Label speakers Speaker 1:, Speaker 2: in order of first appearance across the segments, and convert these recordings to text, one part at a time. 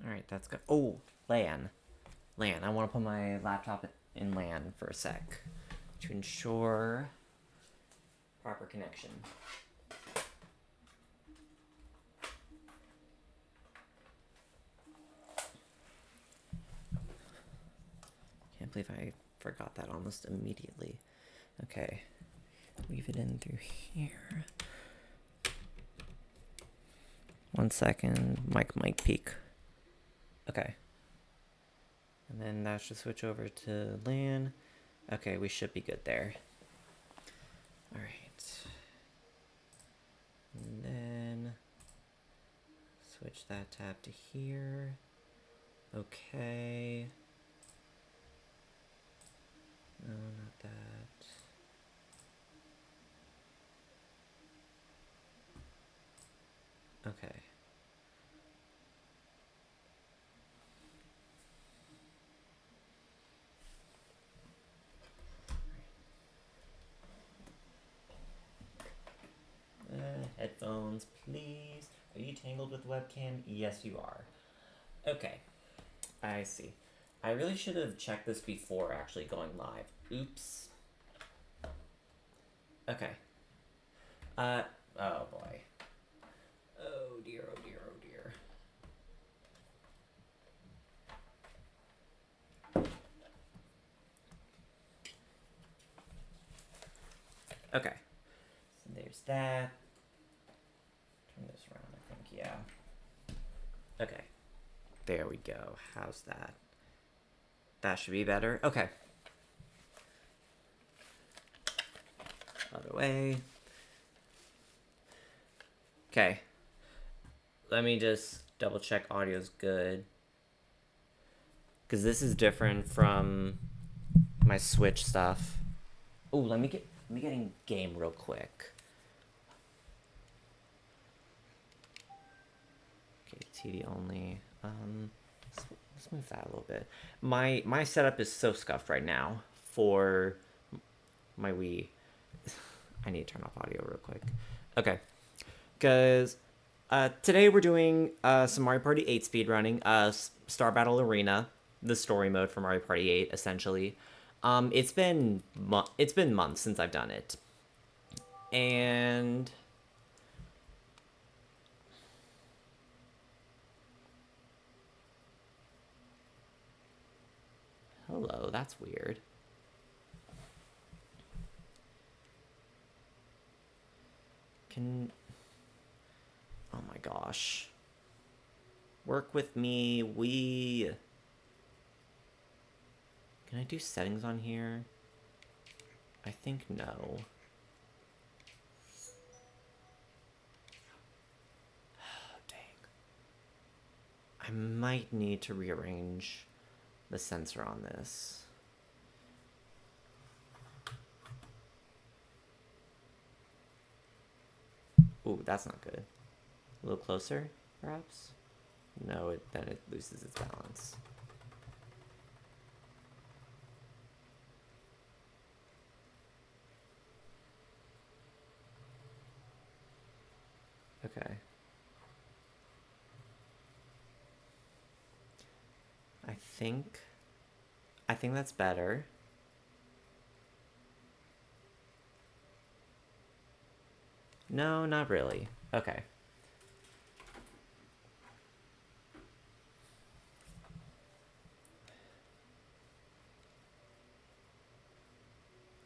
Speaker 1: Alright, that's good. Oh, LAN. LAN. I want to put my laptop in LAN for a sec to ensure proper connection. Can't believe I forgot that almost immediately. Okay. Weave it in through here. 1 second. Mic peak. Okay. And then that should switch over to LAN. Okay, we should be good there. Alright. And then switch that tab to here. Okay. No, not that. Okay. Headphones, please. Are you tangled with the webcam? Yes, you are. Okay. I see. I really should have checked this before actually going live. Oops. Okay. Oh boy. Oh dear, oh dear, oh dear. Okay. So there's that. Turn this around, I think, yeah. Okay. There we go. How's that? That should be better. Okay. Other way. Okay. Let me just double check audio's good. Because this is different from my Switch stuff. Oh, let me get in game real quick. Okay, TD only. Let's move that a little bit. My setup is so scuffed right now for my Wii. I need to turn off audio real quick. Okay. Because today we're doing some Mario Party 8 speedrunning. Star Battle Arena, the story mode for Mario Party 8, essentially. It's been months since I've done it. And hello, that's weird. Oh my gosh. Work with me, Wii. Can I do settings on here? I think no. Dang. I might need to rearrange the sensor on this. Ooh, that's not good. A little closer, perhaps? No, then it loses its balance. Okay. I think that's better. No, not really. Okay.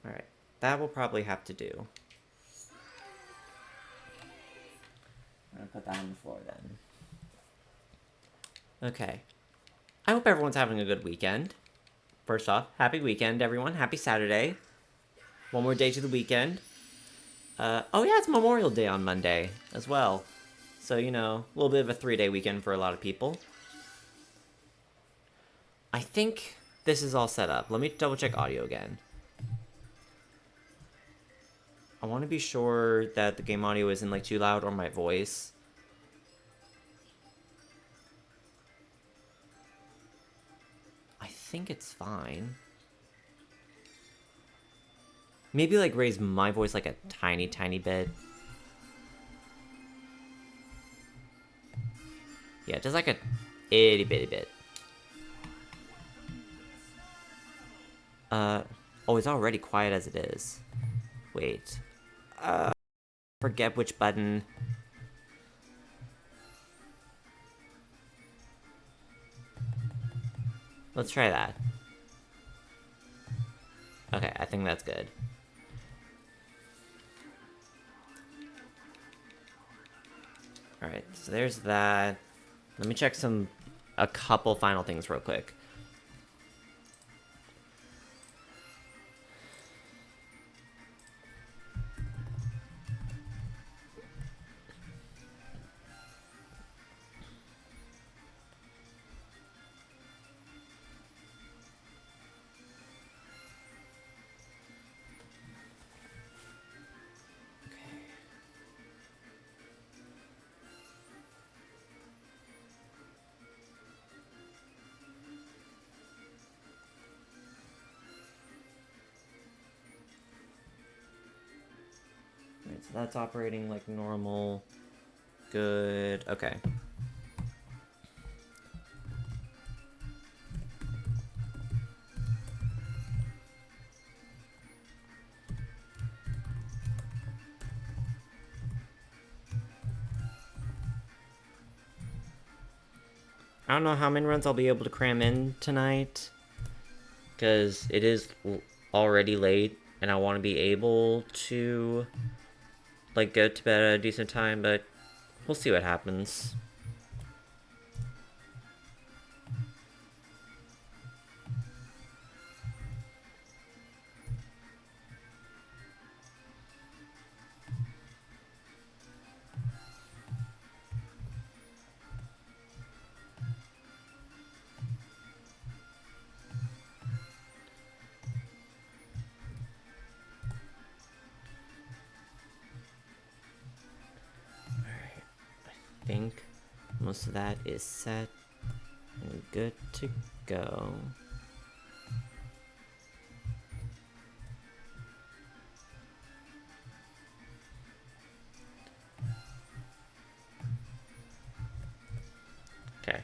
Speaker 1: Alright. That will probably have to do. I'm gonna put that on the floor then. Okay. I hope everyone's having a good weekend. First off, happy weekend, everyone. Happy Saturday. One more day to the weekend. Oh yeah, it's Memorial Day on Monday as well. So, you know, a little bit of a 3-day weekend for a lot of people. I think this is all set up. Let me double check audio again. I want to be sure that the game audio isn't like too loud or my voice. I think it's fine. Maybe like raise my voice like a tiny bit. Yeah, just like a Itty bitty bit. Oh, it's already quiet as it is. Wait. Forget which button. Let's try that. Okay, I think that's good. Alright, so there's that. Let me check a couple final things real quick. Alright, so that's operating like normal. Good. Okay. I don't know how many runs I'll be able to cram in tonight, because it is already late, and I want to be able to, like, go to bed at a decent time, but we'll see what happens. I think most of that is set and good to go. Okay.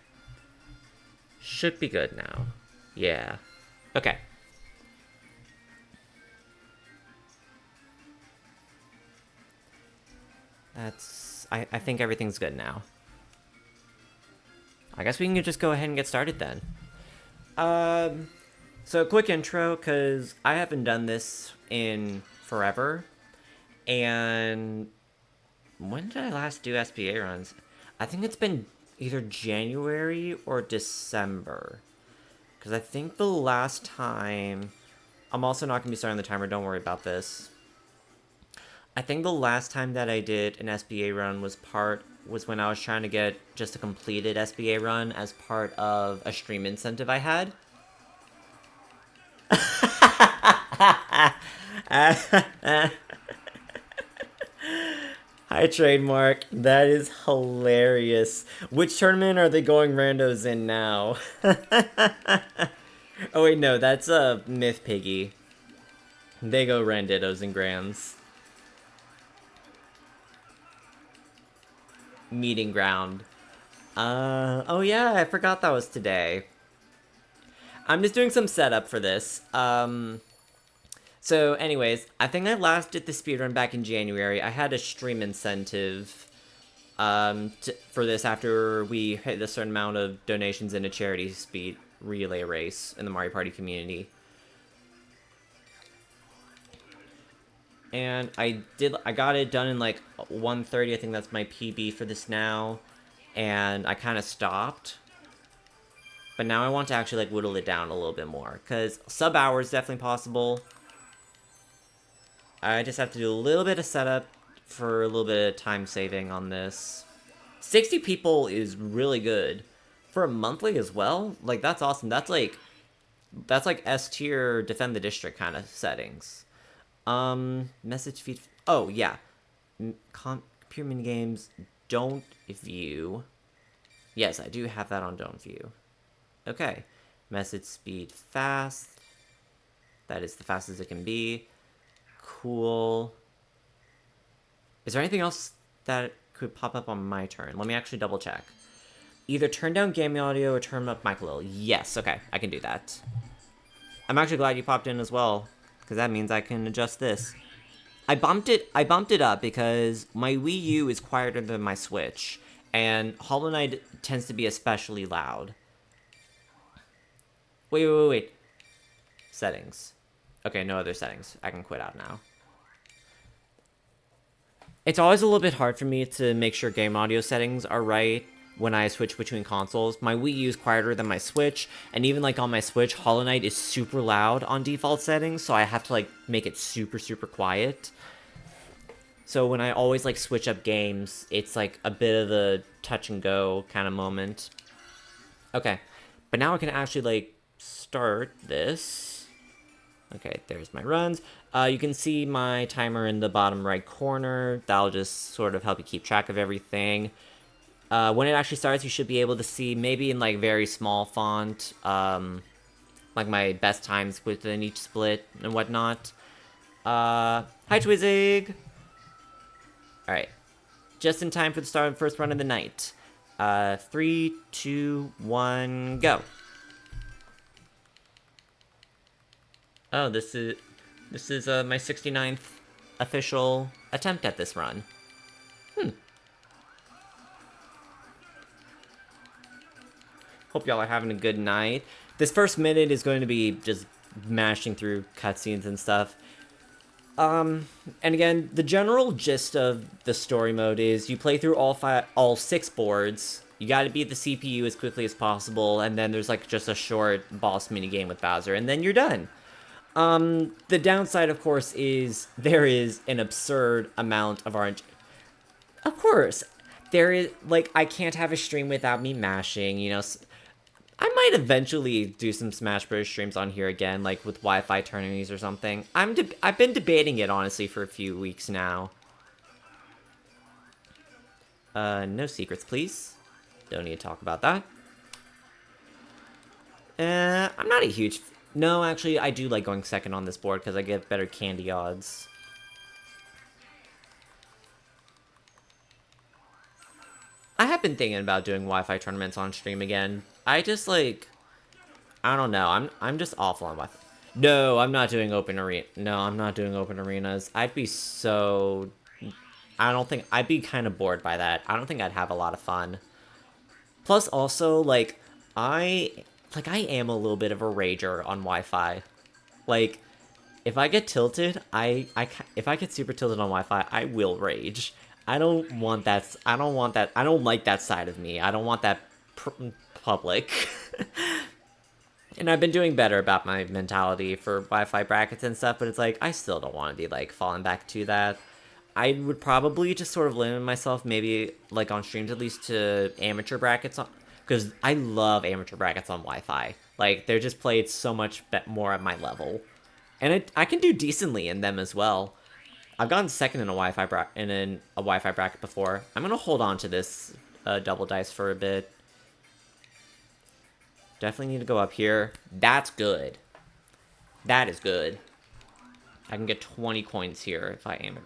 Speaker 1: Should be good now. Yeah. Okay. I think everything's good now. I guess we can just go ahead and get started then. So quick intro, because I haven't done this in forever. And when did I last do SBA runs? I think it's been either January or December. Because I think the last time... I'm also not going to be starting the timer, don't worry about this. I think the last time that I did an SBA run was when I was trying to get just a completed SBA run as part of a stream incentive I had. Hi, Trademark. That is hilarious. Which tournament are they going randos in now? Oh, wait, no, that's a Myth Piggy. They go randitos and grams. Meeting ground. Oh yeah, I forgot that was today. I'm just doing some setup for this. So anyways, I think I last did the speedrun back in January. I had a stream incentive for this after we hit a certain amount of donations in a charity speed relay race in the Mario Party community. And I got it done in like 1:30. I think that's my PB for this now. And I kind of stopped. But now I want to actually like whittle it down a little bit more, because sub hour is definitely possible. I just have to do a little bit of setup for a little bit of time saving on this. 60 people is really good for a monthly as well. Like, that's awesome. That's like S tier defend the district kind of settings. Message feed. Oh yeah, computer mini games don't view. Yes, I do have that on don't view. Okay, message speed fast. That is the fastest it can be. Cool. Is there anything else that could pop up on my turn? Let me actually double check. Either turn down game audio or turn up mic a little. Yes, okay, I can do that. I'm actually glad you popped in as well, because that means I can adjust this. I bumped it up because my Wii U is quieter than my Switch, and Hollow Knight tends to be especially loud. Wait. Settings. Okay, no other settings. I can quit out now. It's always a little bit hard for me to make sure game audio settings are right when I switch between consoles. My Wii U is quieter than my Switch, and even like on my Switch, Hollow Knight is super loud on default settings, so I have to like make it super quiet. So when I always like switch up games, it's like a bit of a touch and go kind of moment. Okay, but now I can actually like start this. Okay, there's my runs. You can see my timer in the bottom right corner. That'll just sort of help you keep track of everything. When it actually starts, you should be able to see, maybe in like very small font, like my best times within each split and whatnot. Hi Twizzig! Alright, just in time for the start of the first run of the night. 3, 2, 1, go! Oh, this is my 69th official attempt at this run. Hope y'all are having a good night. This first minute is going to be just mashing through cutscenes and stuff. And again, the general gist of the story mode is you play through all 6 boards. You gotta beat the CPU as quickly as possible, and then there's like just a short boss minigame with Bowser, and then you're done. The downside, of course, is there is an absurd amount of RNG. Of course, there is, like, I can't have a stream without me mashing, you know. I might eventually do some Smash Bros. Streams on here again, like with Wi-Fi tourneys or something. I've been debating it, honestly, for a few weeks now. No secrets, please. Don't need to talk about that. I'm not a huge... No, actually, I do like going second on this board because I get better candy odds. I have been thinking about doing Wi-Fi tournaments on stream again. I just, like... I don't know. I'm just awful on Wi-Fi. No, I'm not doing open arena. No, I'm not doing open arenas. I'd be so... I don't think... I'd be kind of bored by that. I don't think I'd have a lot of fun. Plus, also, like, I am a little bit of a rager on Wi-Fi. Like, if I get tilted, if I get super tilted on Wi-Fi, I will rage. I don't want that. I don't like that side of me. I don't want that public. And I've been doing better about my mentality for Wi-Fi brackets and stuff, but it's like, I still don't want to be, like, falling back to that. I would probably just sort of limit myself, maybe, like, on streams at least, to amateur brackets, because I love amateur brackets on Wi-Fi. Like, they're just played so much more at my level. And I can do decently in them as well. I've gotten second in a Wi-Fi bracket before. I'm going to hold on to this double dice for a bit. Definitely need to go up here. That's good. That is good. I can get 20 coins here if I aim it.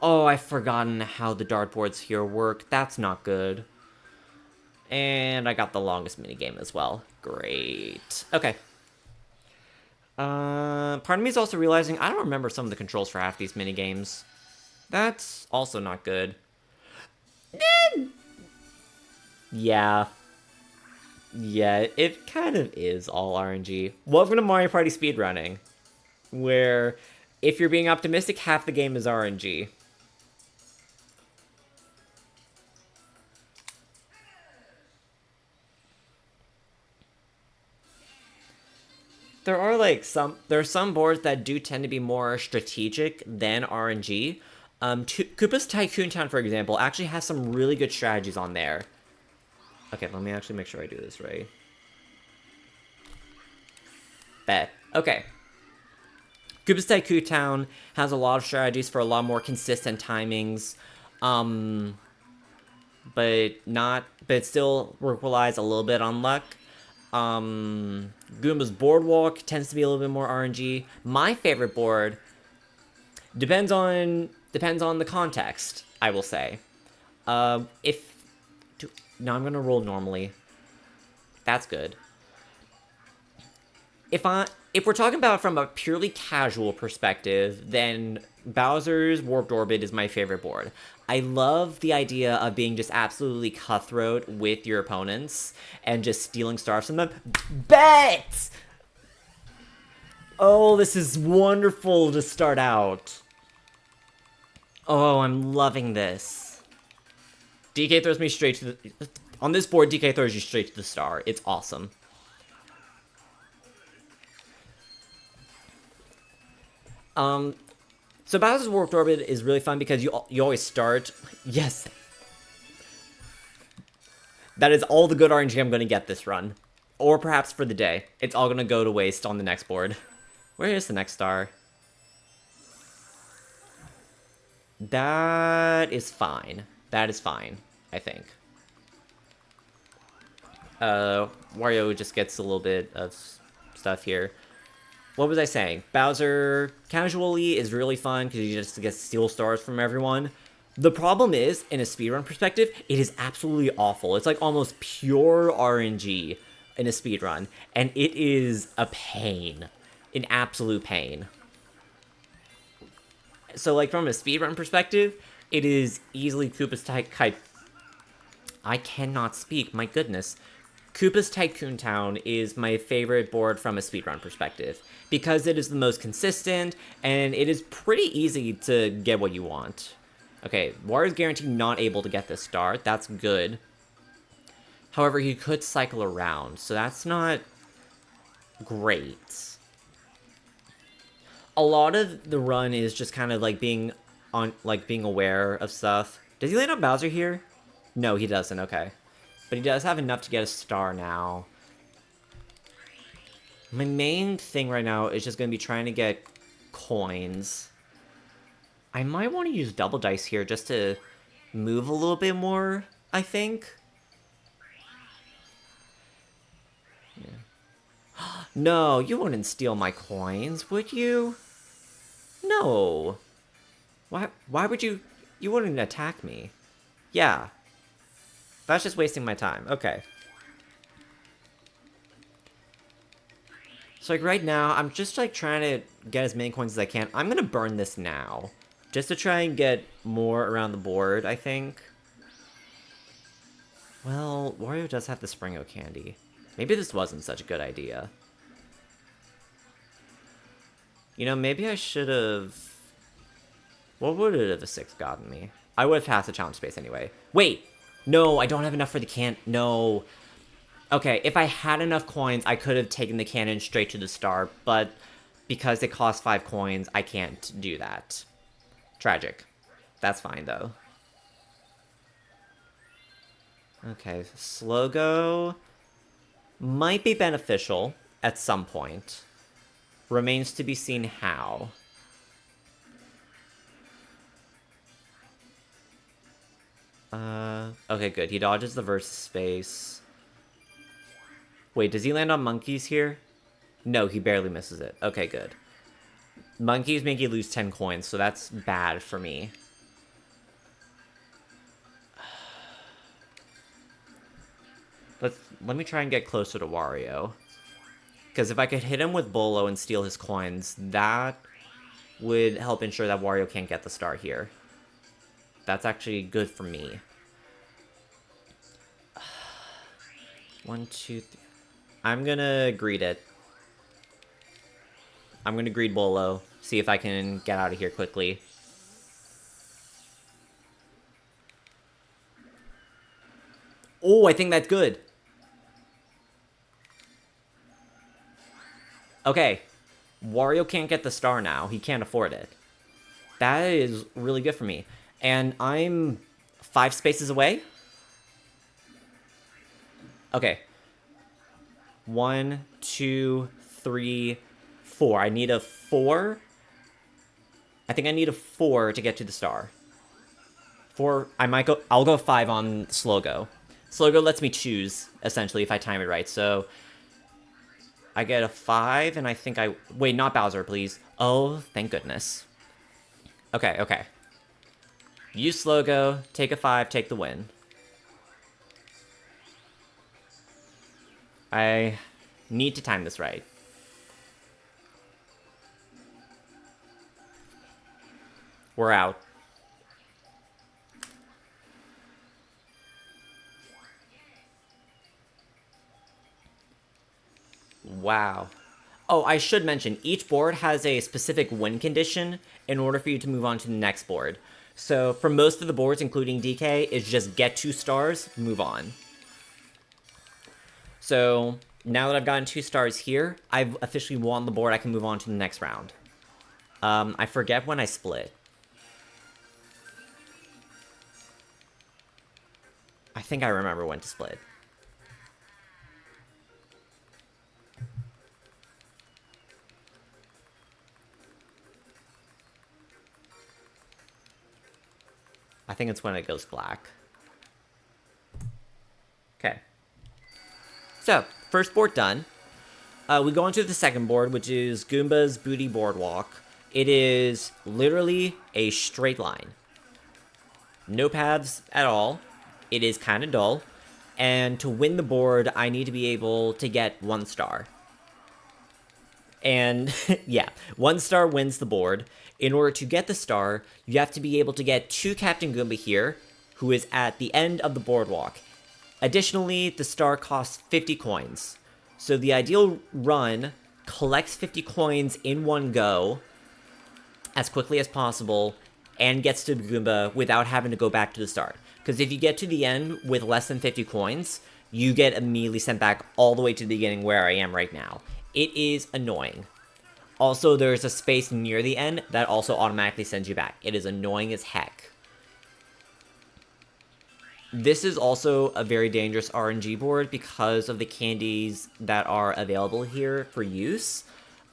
Speaker 1: Oh, I've forgotten how the dartboards here work. That's not good. And I got the longest minigame as well. Great. Okay. Part of me is also realizing I don't remember some of the controls for half these minigames. That's also not good. Yeah. Yeah, it kind of is all RNG. Welcome to Mario Party speedrunning, where if you're being optimistic, half the game is RNG. There are some boards that do tend to be more strategic than RNG. Koopa's Tycoon Town, for example, actually has some really good strategies on there. Okay, let me actually make sure I do this right. Bet. Okay. Koopa's Tycoon Town has a lot of strategies for a lot more consistent timings. But still relies a little bit on luck. Goomba's Boardwalk tends to be a little bit more RNG. My favorite board depends on the context, I will say. No, I'm gonna roll normally. That's good. If we're talking about it from a purely casual perspective, then Bowser's Warped Orbit is my favorite board. I love the idea of being just absolutely cutthroat with your opponents and just stealing stars from them. Bet! Oh, this is wonderful to start out. Oh, I'm loving this. DK throws me straight to the... On this board, DK throws you straight to the star. It's awesome. So Bowser's Warped Orbit is really fun because you always start... Yes. That is all the good RNG I'm going to get this run. Or perhaps for the day. It's all going to go to waste on the next board. Where is the next star? That is fine. That is fine, I think. Wario just gets a little bit of stuff here. What was I saying? Bowser casually is really fun because you just get steal stars from everyone. The problem is, in a speedrun perspective, it is absolutely awful. It's like almost pure RNG in a speedrun, and it is a pain. An absolute pain. So, like, from a speedrun perspective, it is easily Koopa's type. I cannot speak, my goodness. Koopa's Tycoon Town is my favorite board from a speedrun perspective, because it is the most consistent, and it is pretty easy to get what you want. Okay, Wario's guaranteed not able to get this star. That's good. However, he could cycle around, so that's not great. A lot of the run is just kind of like being aware of stuff. Does he land on Bowser here? No, he doesn't. Okay. But he does have enough to get a star now. My main thing right now is just going to be trying to get coins. I might want to use double dice here just to move a little bit more, I think. Yeah. No, you wouldn't steal my coins, would you? No. Why would you... You wouldn't attack me. Yeah. That's just wasting my time. Okay. So, like, right now, I'm just, like, trying to get as many coins as I can. I'm gonna burn this now. Just to try and get more around the board, I think. Well, Wario does have the Springo candy. Maybe this wasn't such a good idea. You know, maybe I should have... What would it have a 6 gotten me? I would have passed the challenge space anyway. Wait! No, I don't have enough for the can... No. Okay, if I had enough coins, I could have taken the cannon straight to the star, but because it costs 5 coins, I can't do that. Tragic. That's fine, though. Okay, slow go might be beneficial at some point. Remains to be seen how. Okay, good. He dodges the versus space. Wait, does he land on monkeys here? No, he barely misses it. Okay, good. Monkeys make you lose 10 coins, so that's bad for me. Let me try and get closer to Wario. Because if I could hit him with Bolo and steal his coins, that would help ensure that Wario can't get the star here. That's actually good for me. 1, 2, 3. I'm gonna greed it. I'm gonna greed Bolo. See if I can get out of here quickly. Oh, I think that's good. Okay. Wario can't get the star now. He can't afford it. That is really good for me. And I'm 5 spaces away. Okay. 1, 2, 3, 4. I need a 4. I think I need a 4 to get to the star. 4. I'll go 5 on slow go. Slow go lets me choose, essentially, if I time it right. So I get a 5, and I think wait, not Bowser, please. Oh, thank goodness. Okay, okay. Use slow go, take a 5, take the win. I need to time this right. We're out. Wow. Oh, I should mention, each board has a specific win condition in order for you to move on to the next board. So for most of the boards, including DK, it's just get 2 stars, move on. So now that I've gotten 2 stars here, I've officially won the board. I can move on to the next round. I forget when I split. I think I remember when to split. I think it's when it goes black. Okay. So, first board done. We go on to the second board, which is Goomba's Booty Boardwalk. It is literally a straight line. No paths at all. It is kind of dull. And to win the board, I need to be able to get 1 star. And yeah, 1 star wins the board. In order to get the star, you have to be able to get 2 Captain Goomba here, who is at the end of the boardwalk. Additionally, the star costs 50 coins. So the ideal run collects 50 coins in one go as quickly as possible and gets to Goomba without having to go back to the start. Because if you get to the end with less than 50 coins, you get immediately sent back all the way to the beginning where I am right now. It is annoying. Also, there's a space near the end that also automatically sends you back. It is annoying as heck. This is also a very dangerous RNG board because of the candies that are available here for use.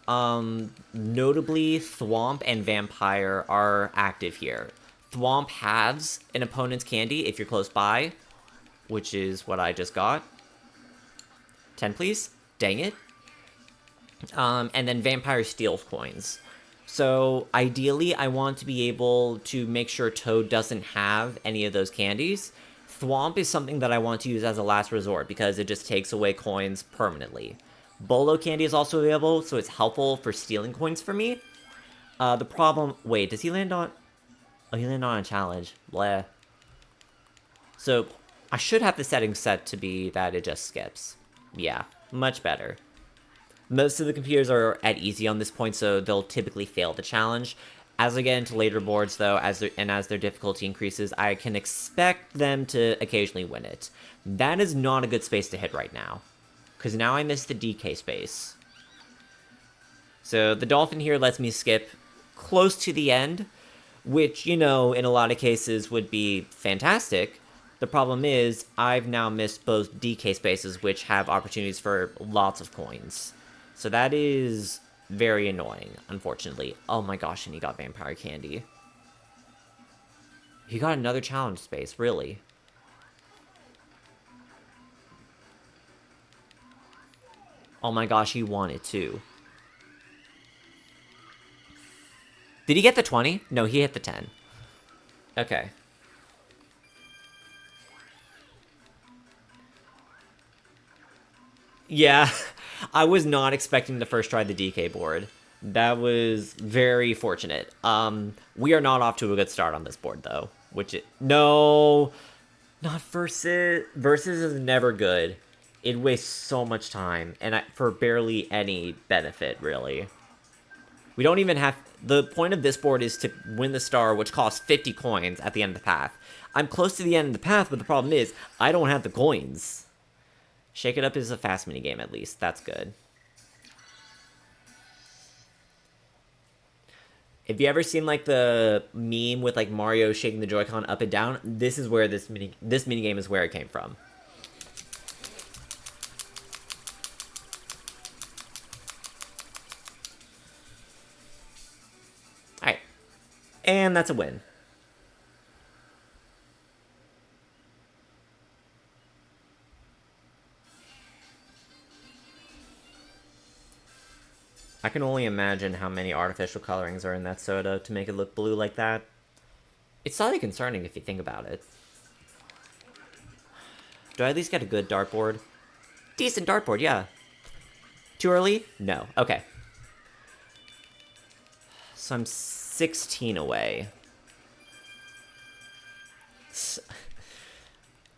Speaker 1: Notably, Thwomp and Vampire are active here. Thwomp halves an opponent's candy if you're close by, which is what I just got. 10, please. Dang it. And then Vampire steals coins. So ideally, I want to be able to make sure Toad doesn't have any of those candies. Thwomp is something that I want to use as a last resort because it just takes away coins permanently. Bolo candy is also available, so it's helpful for stealing coins for me. The problem... Wait, does he land on... Oh, he landed on a challenge. Bleh. So, I should have the settings set to be that it just skips. Yeah, much better. Most of the computers are at easy on this point, so they'll typically fail the challenge. As I get into later boards, though, as their difficulty increases, I can expect them to occasionally win it. That is not a good space to hit right now, because now I missed the DK space. So the Dolphin here lets me skip close to the end, which, you know, in a lot of cases would be fantastic. The problem is, I've now missed both DK spaces, which have opportunities for lots of coins. So that is very annoying, unfortunately. Oh my gosh, and he got Vampire Candy. He got another challenge space, really. Oh my gosh, he won it too. Did he get the 20? No, he hit the 10. Okay. Yeah, I was not expecting to first try the DK board. That was very fortunate. We are not off to a good start on this board, though. No, not Versus. Versus is never good. It wastes so much time, and for barely any benefit, really. We don't even have... The point of this board is to win the star, which costs 50 coins at the end of the path. I'm close to the end of the path, but the problem is, I don't have the coins. Shake It Up is a fast minigame, at least. That's good. If you ever seen, like, the meme with, like, Mario shaking the Joy-Con up and down, this is where this minigame is where it came from. Alright. And that's a win. I can only imagine how many artificial colorings are in that soda to make it look blue like that. It's slightly concerning if you think about it. Do I at least get a good dartboard? decent dartboard, yeah. Too early? No. Okay. So I'm 16 away.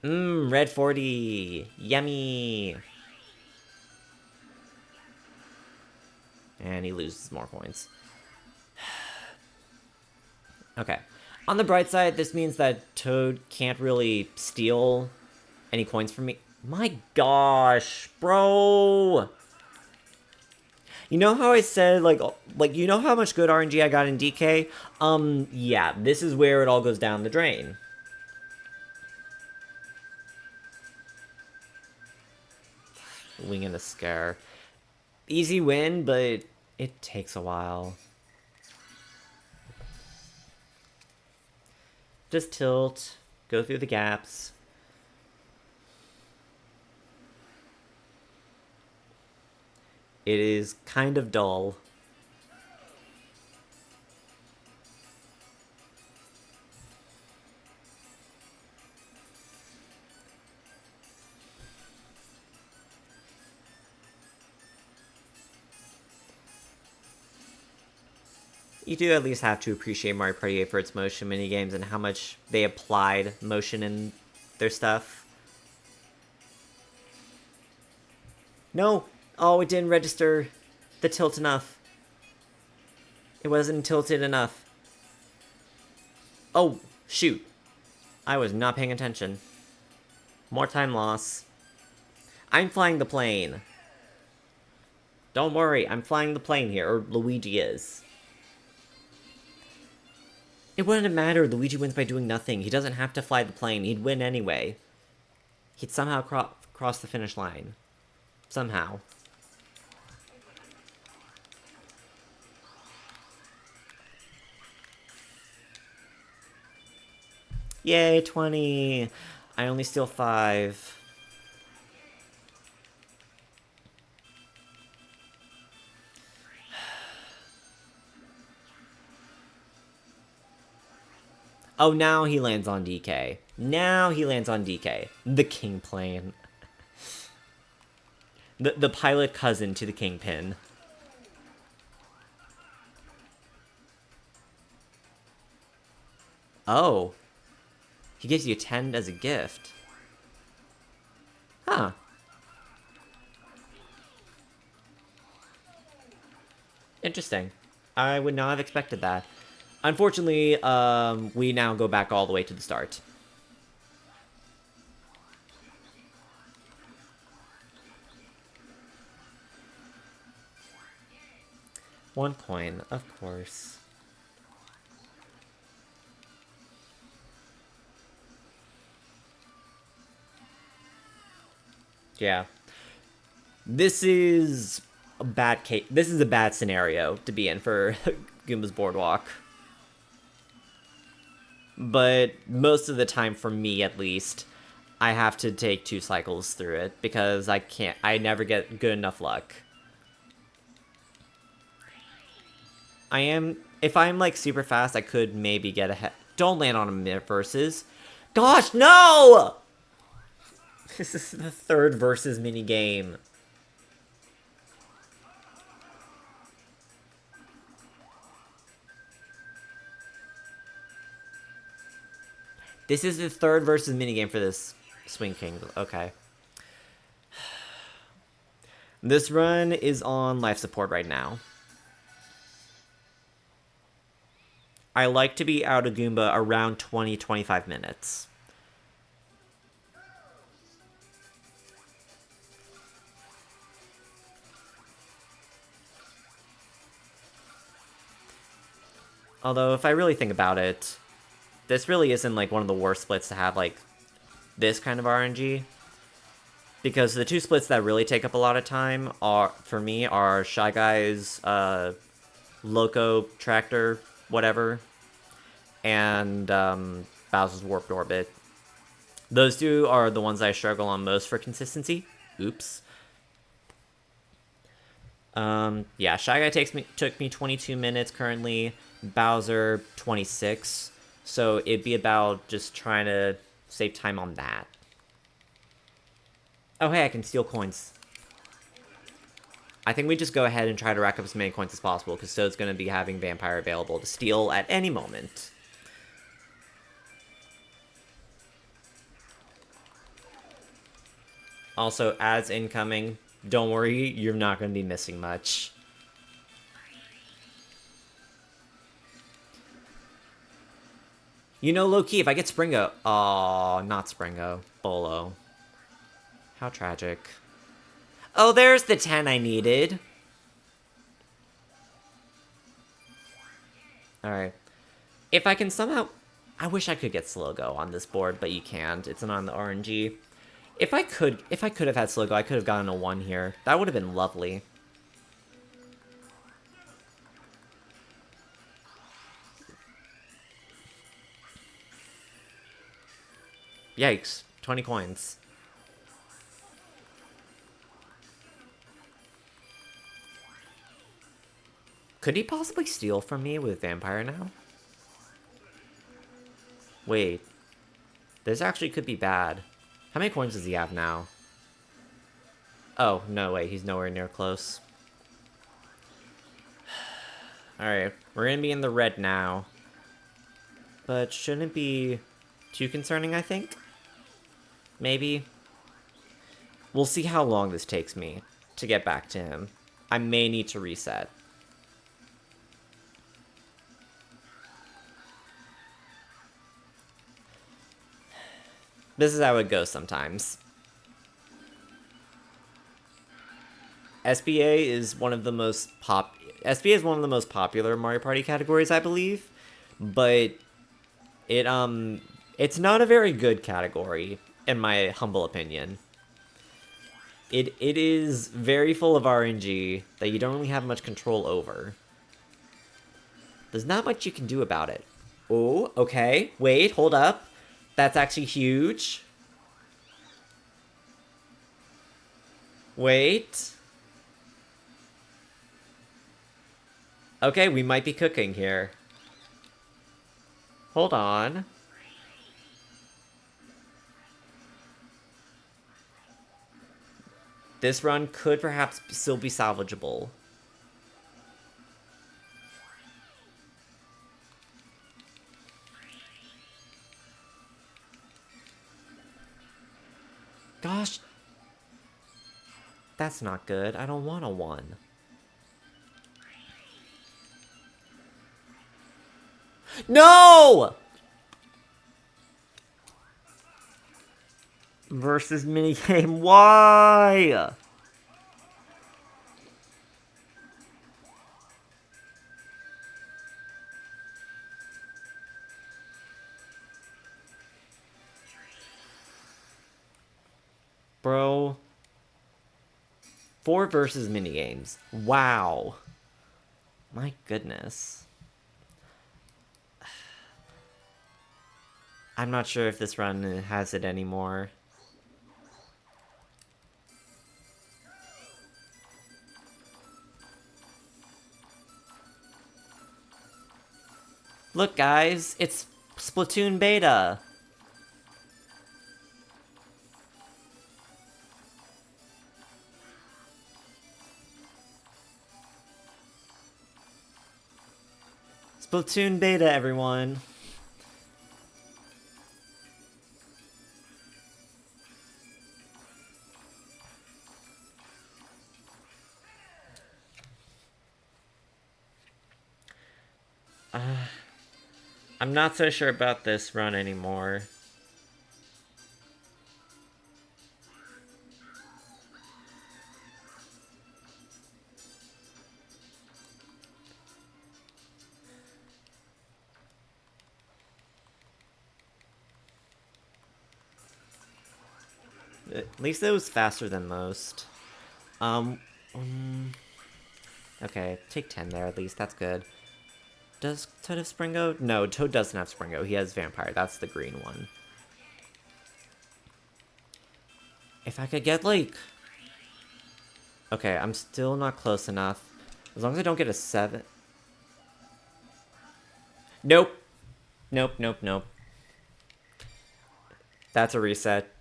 Speaker 1: Red 40. Yummy. And he loses more coins. Okay. On the bright side, this means that Toad can't really steal any coins from me. My gosh, bro! You know how I said, like, you know how much good RNG I got in DK? Yeah, this is where it all goes down the drain. Wing and a scare. Easy win, but it takes a while. Just tilt, go through the gaps. It is kind of dull. You do at least have to appreciate Mario Party 8 for its motion minigames and how much they applied motion in their stuff. No! Oh, it didn't register the tilt enough. It wasn't tilted enough. Oh, shoot. I was not paying attention. More time loss. I'm flying the plane. Don't worry, I'm flying the plane here, or Luigi is. It wouldn't matter, Luigi wins by doing nothing. He doesn't have to fly the plane, he'd win anyway. He'd somehow cross the finish line. Somehow. Yay, 20! I only steal 5. Oh, now he lands on DK. Now he lands on DK. The King plane. The pilot cousin to the Kingpin. Oh. He gives you a 10 as a gift. Huh. Interesting. I would not have expected that. Unfortunately, we now go back all the way to the start. One coin, of course. Yeah. This is a bad case. This is a bad scenario to be in for Goomba's Boardwalk. But most of the time, for me at least, I have to take 2 cycles through it because I never get good enough luck. If I'm like super fast, I could maybe get ahead. Don't land on a mid versus. Gosh, no! This is the 3rd versus mini game. This is the 3rd versus minigame for this Swing King. Okay. This run is on life support right now. I like to be out of Goomba around 20-25 minutes. Although, if I really think about it, this really isn't, like, one of the worst splits to have, like, this kind of RNG. Because the 2 splits that really take up a lot of time, for me, are Shy Guy's, Loco Tractor, whatever, and, Bowser's Warped Orbit. Those 2 are the ones I struggle on most for consistency. Oops. Yeah, Shy Guy took me 22 minutes currently, Bowser 26. So it'd be about just trying to save time on that. Oh, hey, I can steal coins. I think we just go ahead and try to rack up as many coins as possible, because Toad's going to be having Vampire available to steal at any moment. Also, as incoming, don't worry, you're not going to be missing much. You know, low-key, if I get Springo... Aw, not Springo. Bolo. How tragic. Oh, there's the 10 I needed. Alright. If I can somehow... I wish I could get Slogo on this board, but you can't. It's not on the RNG. If I could have had Slogo, I could have gotten a 1 here. That would have been lovely. Yikes. 20 coins. Could he possibly steal from me with Vampire now? Wait. This actually could be bad. How many coins does he have now? Oh, no, wait. He's nowhere near close. Alright. We're gonna be in the red now. But shouldn't be too concerning, I think? Maybe. We'll see how long this takes me to get back to him. I may need to reset. This is how it goes sometimes. SBA is one of the most SBA is one of the most popular Mario Party categories, I believe, but it's not a very good category in my humble opinion. It is very full of RNG that you don't really have much control over. There's not much you can do about it. Oh, okay. Wait, hold up. That's actually huge. Wait. Okay, we might be cooking here. Hold on. This run could perhaps still be salvageable. Gosh. That's not good. I don't want a 1. No! Versus minigame. Why? Bro. 4 versus minigames. Wow. My goodness. I'm not sure if this run has it anymore. Look, guys, it's Splatoon Beta. Splatoon Beta, everyone. I'm not so sure about this run anymore. At least it was faster than most. Okay, take 10 there at least, that's good. Does Toad have Springo? No, Toad doesn't have Springo. He has Vampire. That's the green one. If I could get, like... Okay, I'm still not close enough. As long as I don't get a 7... Nope. Nope, nope, nope. That's a reset.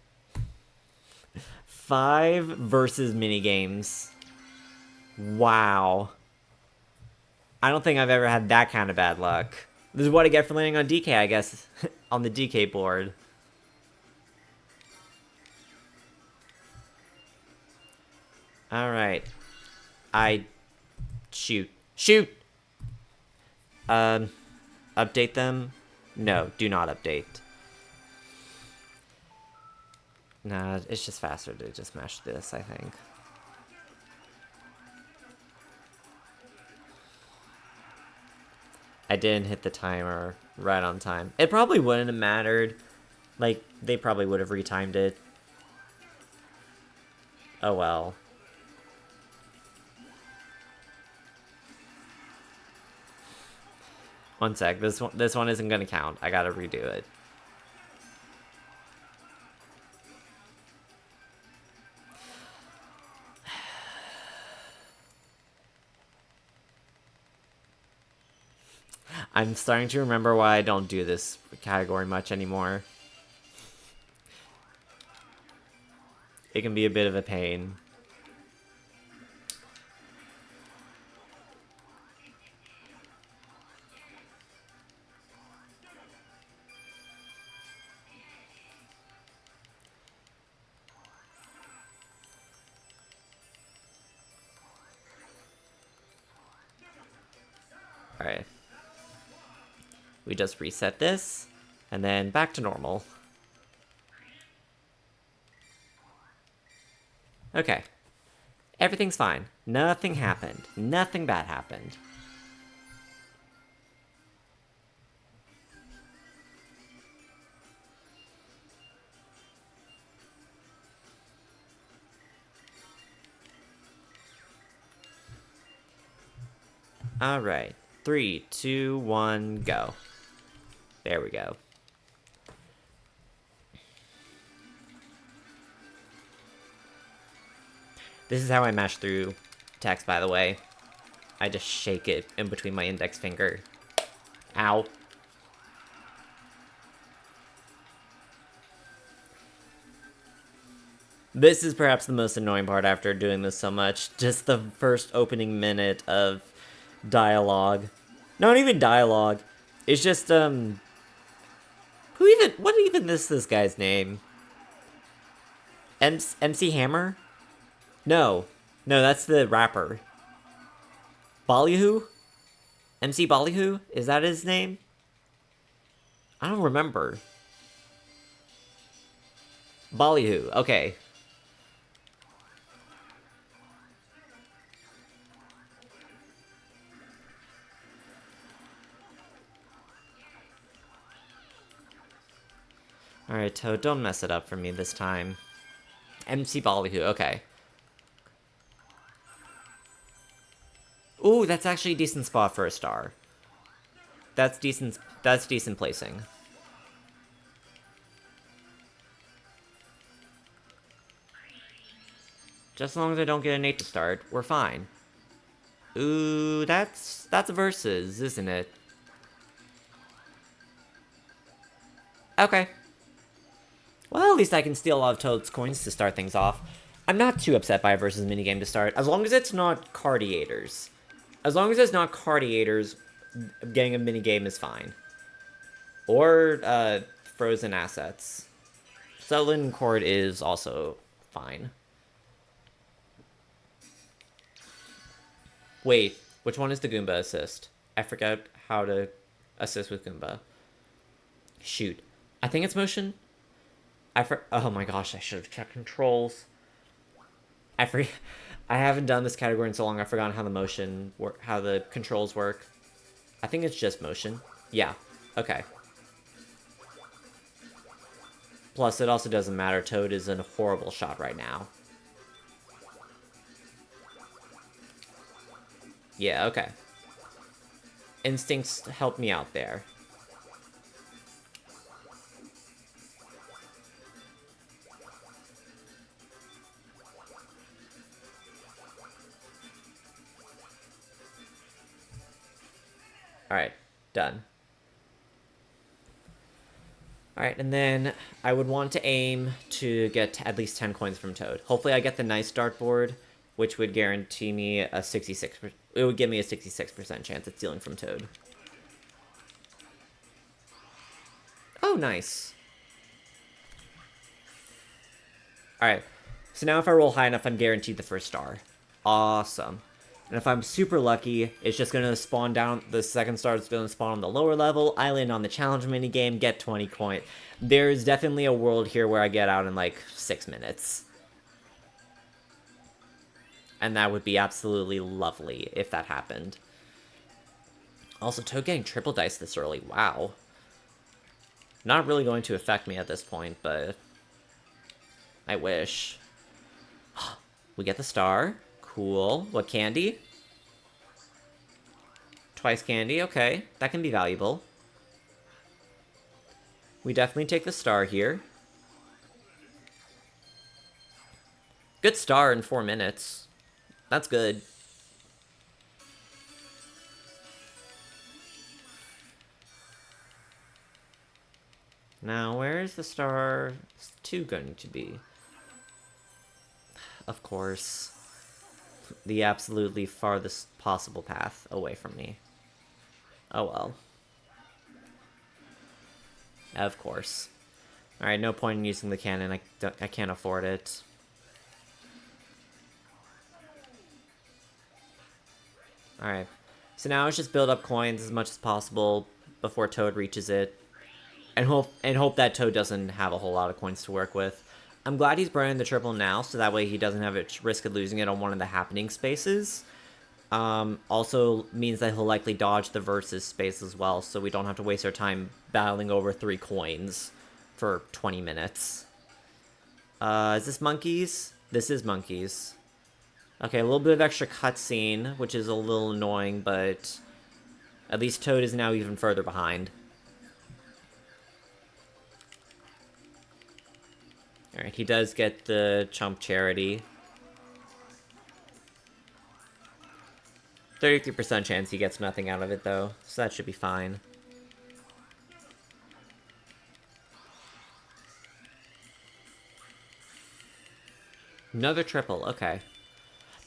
Speaker 1: 5 versus minigames. Wow. I don't think I've ever had that kind of bad luck. This is what I get for landing on DK, I guess. On the DK board. Alright. Shoot. Shoot! Update them? No, do not update. Nah, it's just faster to just mash this, I think. I didn't hit the timer right on time. It probably wouldn't have mattered. Like, they probably would have retimed it. Oh well. One sec, this one isn't gonna count. I gotta redo it. I'm starting to remember why I don't do this category much anymore. It can be a bit of a pain. Alright. We just reset this, and then back to normal. Okay. Everything's fine. Nothing happened. Nothing bad happened. Alright. 3, 2, 1, go. There we go. This is how I mash through text, by the way. I just shake it in between my index finger. Ow. This is perhaps the most annoying part after doing this so much. Just the first opening minute of dialogue. Not even dialogue. It's just, what even is this guy's name? MC Hammer? No, that's the rapper. Ballyhoo? MC Ballyhoo? Is that his name? I don't remember. Ballyhoo, okay. Alright, Toad, don't mess it up for me this time. MC Ballyhoo, okay. Ooh, that's actually a decent spot for a star. That's decent placing. Just as long as I don't get an 8 to start, we're fine. Ooh, that's versus, isn't it? Okay. Well, at least I can steal a lot of Toad's coins to start things off. I'm not too upset by a versus minigame to start, as long as it's not Cardiators. As long as it's not Cardiators, getting a minigame is fine. Or, frozen assets. Sutherland Court is also fine. Wait, which one is the Goomba assist? I forgot how to assist with Goomba. Shoot. I think it's motion? Oh my gosh, I should have checked controls. I haven't done this category in so long, I've forgotten how how the controls work. I think it's just motion. Yeah, okay. Plus, it also doesn't matter, Toad is in a horrible shot right now. Yeah, okay. Instincts help me out there. Alright, done. Alright, and then I would want to aim to get at least 10 coins from Toad. Hopefully I get the nice dartboard, which would guarantee me a 66%. It would give me a 66% chance at stealing from Toad. Oh, nice. Alright, so now if I roll high enough, I'm guaranteed the first star. Awesome. And if I'm super lucky, it's just going to spawn down, the second star is going to spawn on the lower level, I land on the challenge minigame, get 20 coins. There's definitely a world here where I get out in like 6 minutes. And that would be absolutely lovely if that happened. Also, Toad getting triple dice this early, wow. Not really going to affect me at this point, but I wish. We get the star. Cool. What candy? Twice candy. Okay. That can be valuable. We definitely take the star here. Good star in 4 minutes. That's good. Now, where is the star 2 going to be? Of course. The absolutely farthest possible path away from me. Oh well. Of course. Alright, no point in using the cannon. I can't afford it. Alright. So now it's just build up coins as much as possible before Toad reaches it. And hope that Toad doesn't have a whole lot of coins to work with. I'm glad he's burning the triple now, so that way he doesn't have a risk of losing it on one of the happening spaces. Also means that he'll likely dodge the versus space as well, so we don't have to waste our time battling over 3 coins for 20 minutes. Is this monkeys? This is monkeys. Okay, a little bit of extra cutscene, which is a little annoying, but at least Toad is now even further behind. Alright, he does get the chump charity. 33% chance he gets nothing out of it, though, so that should be fine. Another triple, okay.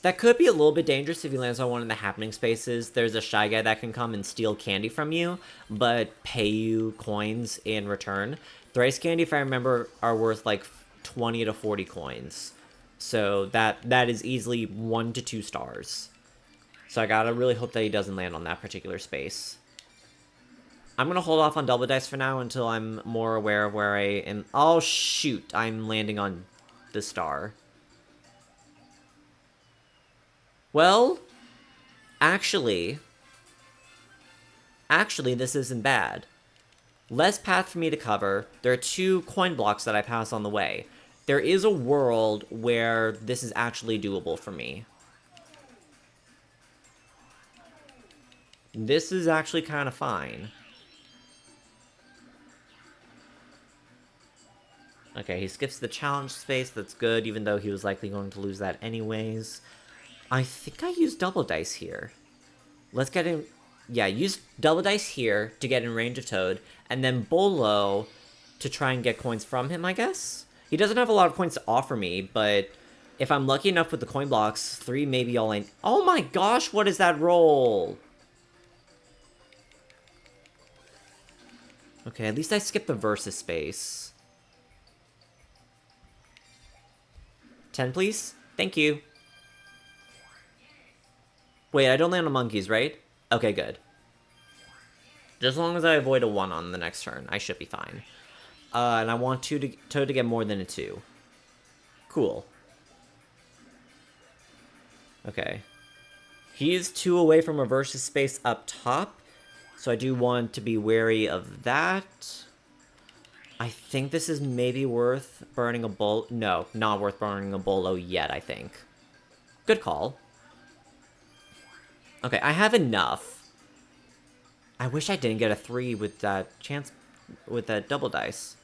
Speaker 1: That could be a little bit dangerous if he lands on one of the happening spaces. There's a Shy Guy that can come and steal candy from you, but pay you coins in return. Thrice candy, if I remember, are worth like 20 to 40 coins. So that is easily 1 to 2 stars. So I gotta really hope that he doesn't land on that particular space. I'm gonna hold off on double dice for now until I'm more aware of where I am. Oh shoot, I'm landing on the star. Well, actually, this isn't bad. Less path for me to cover. There are 2 coin blocks that I pass on the way. There is a world where this is actually doable for me. This is actually kind of fine. Okay, he skips the challenge space. That's good, even though he was likely going to lose that anyways. I think I used double dice here. Let's get in... Yeah, use double dice here to get in range of Toad, and then Bolo to try and get coins from him, I guess? He doesn't have a lot of coins to offer me, but if I'm lucky enough with the coin blocks, 3 maybe all I... Oh my gosh, what is that roll? Okay, at least I skipped the versus space. 10, please? Thank you. Wait, I don't land on monkeys, right? Okay, good. Just as long as I avoid a 1 on the next turn, I should be fine. And I want Toad to get more than a 2. Cool. Okay. He is 2 away from a versus space up top, so I do want to be wary of that. I think this is maybe worth burning a bolo. No, not worth burning a bolo yet, I think. Good call. Okay, I have enough. I wish I didn't get a 3 with that chance, with that double dice.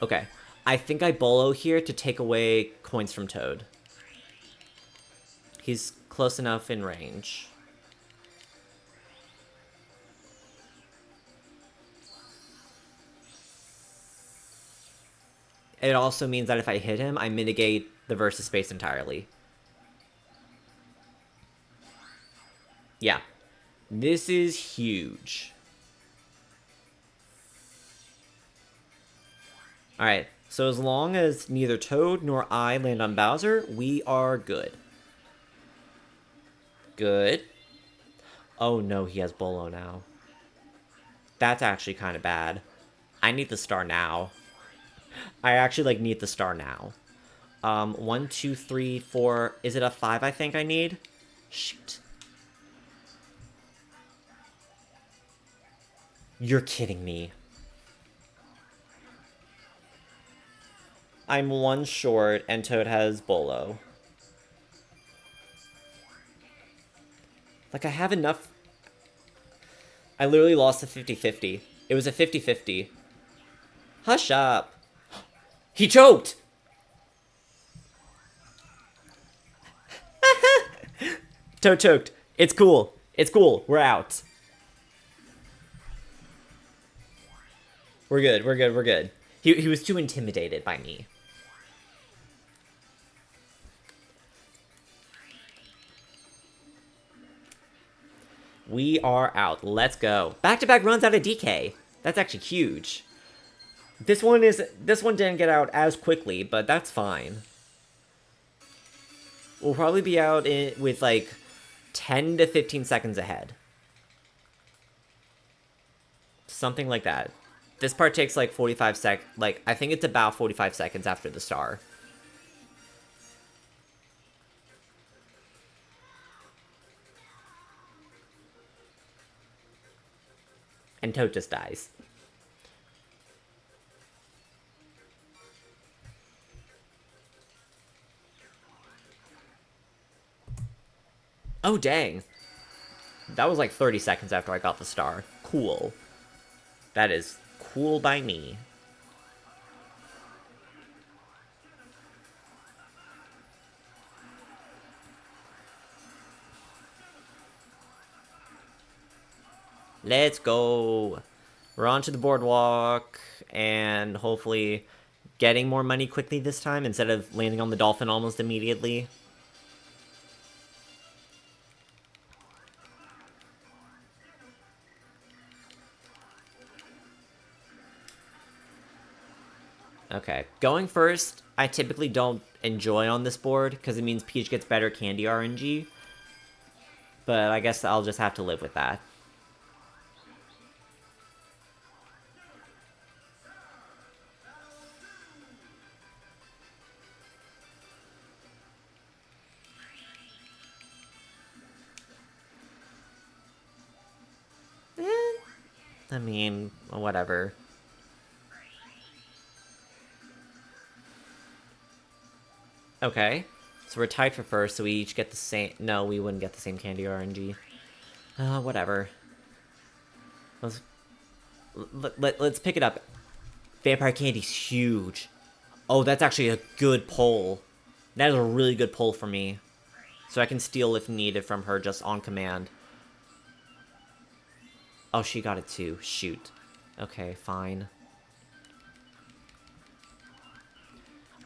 Speaker 1: Okay, I think I bolo here to take away coins from Toad. He's close enough in range. it also means that if I hit him, I mitigate the versus space entirely. Yeah. This is huge. Alright, so as long as neither Toad nor I land on Bowser, we are good. Good. Oh no, he has Bolo now. That's actually kind of bad. I need the star now. I actually, like, need the star now. 1, 2, 3, 4... Is it a 5 I think I need? Shoot. You're kidding me. I'm 1 short, and Toad has Bolo. Like, I have enough... I literally lost a 50-50. It was a 50-50. Hush up. He choked! Toad choked. It's cool. It's cool. We're out. We're good. We're good. We're good. He was too intimidated by me. We are out. Let's go. Back-to-back runs out of DK. That's actually huge. This one didn't get out as quickly, but that's fine. We'll probably be out with like 10 to 15 seconds ahead. Something like that. This part takes like 45 like I think it's about 45 seconds after the star. And Toad just dies. Oh, dang. That was like 30 seconds after I got the star. Cool. That is cool by me. Let's go. We're onto the boardwalk, and hopefully getting more money quickly this time instead of landing on the dolphin almost immediately. Okay, going first, I typically don't enjoy on this board, because it means Peach gets better candy RNG. But I guess I'll just have to live with that. I mean, whatever. Okay. So we're tied for first, so we each get the same... No, we wouldn't get the same candy RNG. Whatever. Let's pick it up. Vampire candy's huge. Oh, that's actually a good pull. That is a really good pull for me. So I can steal if needed from her just on command. Oh, she got it too. Shoot. Okay, fine.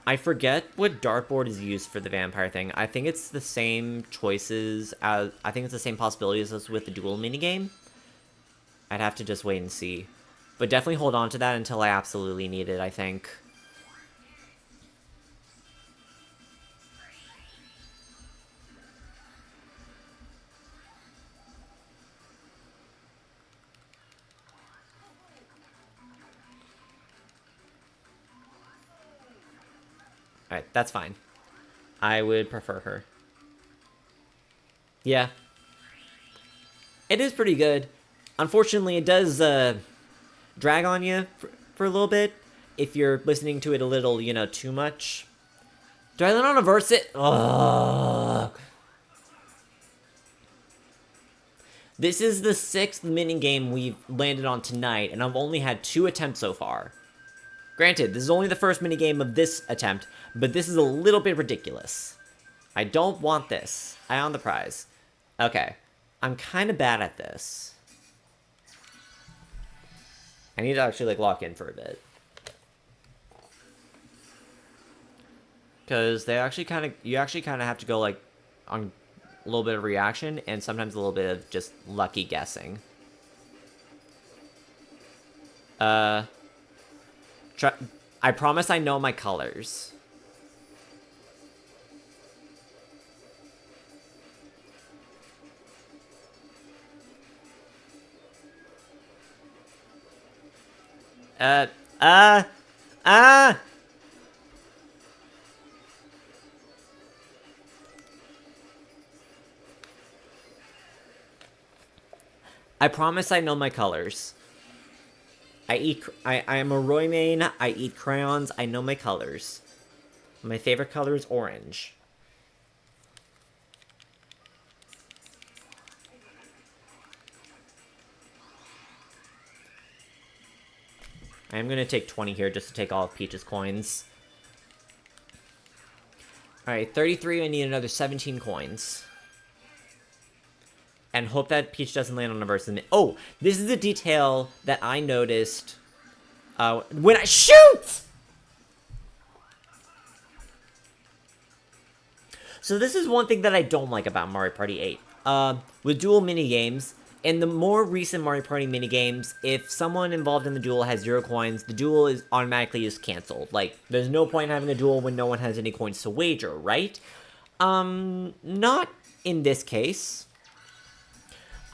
Speaker 1: I forget what dartboard is used for the vampire thing. I think it's the same choices as... I think it's the same possibilities as with the duel minigame. I'd have to just wait and see. But definitely hold on to that until I absolutely need it, I think. Alright, that's fine. I would prefer her. Yeah. It is pretty good. Unfortunately, it does drag on you for a little bit if you're listening to it a little, you know, too much. Do I land on a verse? Ugh. This is the 6th minigame we've landed on tonight, and I've only had 2 attempts so far. Granted, this is only the first minigame of this attempt, but this is a little bit ridiculous. I don't want this. Eye on the prize. Okay. I'm kind of bad at this. I need to actually, like, lock in for a bit. because you actually kind of have to go like on a little bit of reaction and sometimes a little bit of just lucky guessing. I promise I know my colors. Uh, uh, ah! I promise I know my colors. I am a Roymain. I eat crayons. I know my colors. My favorite color is orange. I am going to take 20 here just to take all of Peach's coins. Alright, 33. I need another 17 coins. And hope that Peach doesn't land on a verse. Oh, this is a detail that I noticed when I shoot! So this is one thing that I don't like about Mario Party 8. With duel minigames, in the more recent Mario Party minigames, if someone involved in the duel has 0 coins, the duel is automatically just canceled. Like, there's no point in having a duel when no one has any coins to wager, right? Not in this case.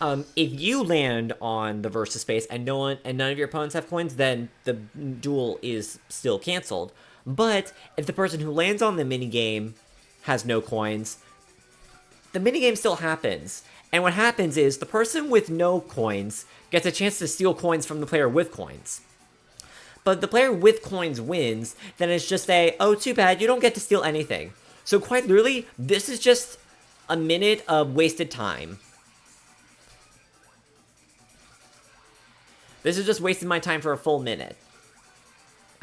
Speaker 1: If you land on the versus space and none of your opponents have coins, then the duel is still canceled. But if the person who lands on the minigame has no coins, the minigame still happens. And what happens is the person with no coins gets a chance to steal coins from the player with coins. But the player with coins wins, then it's just oh, too bad, you don't get to steal anything. So quite literally, this is just a minute of wasted time. This is just wasting my time for a full minute.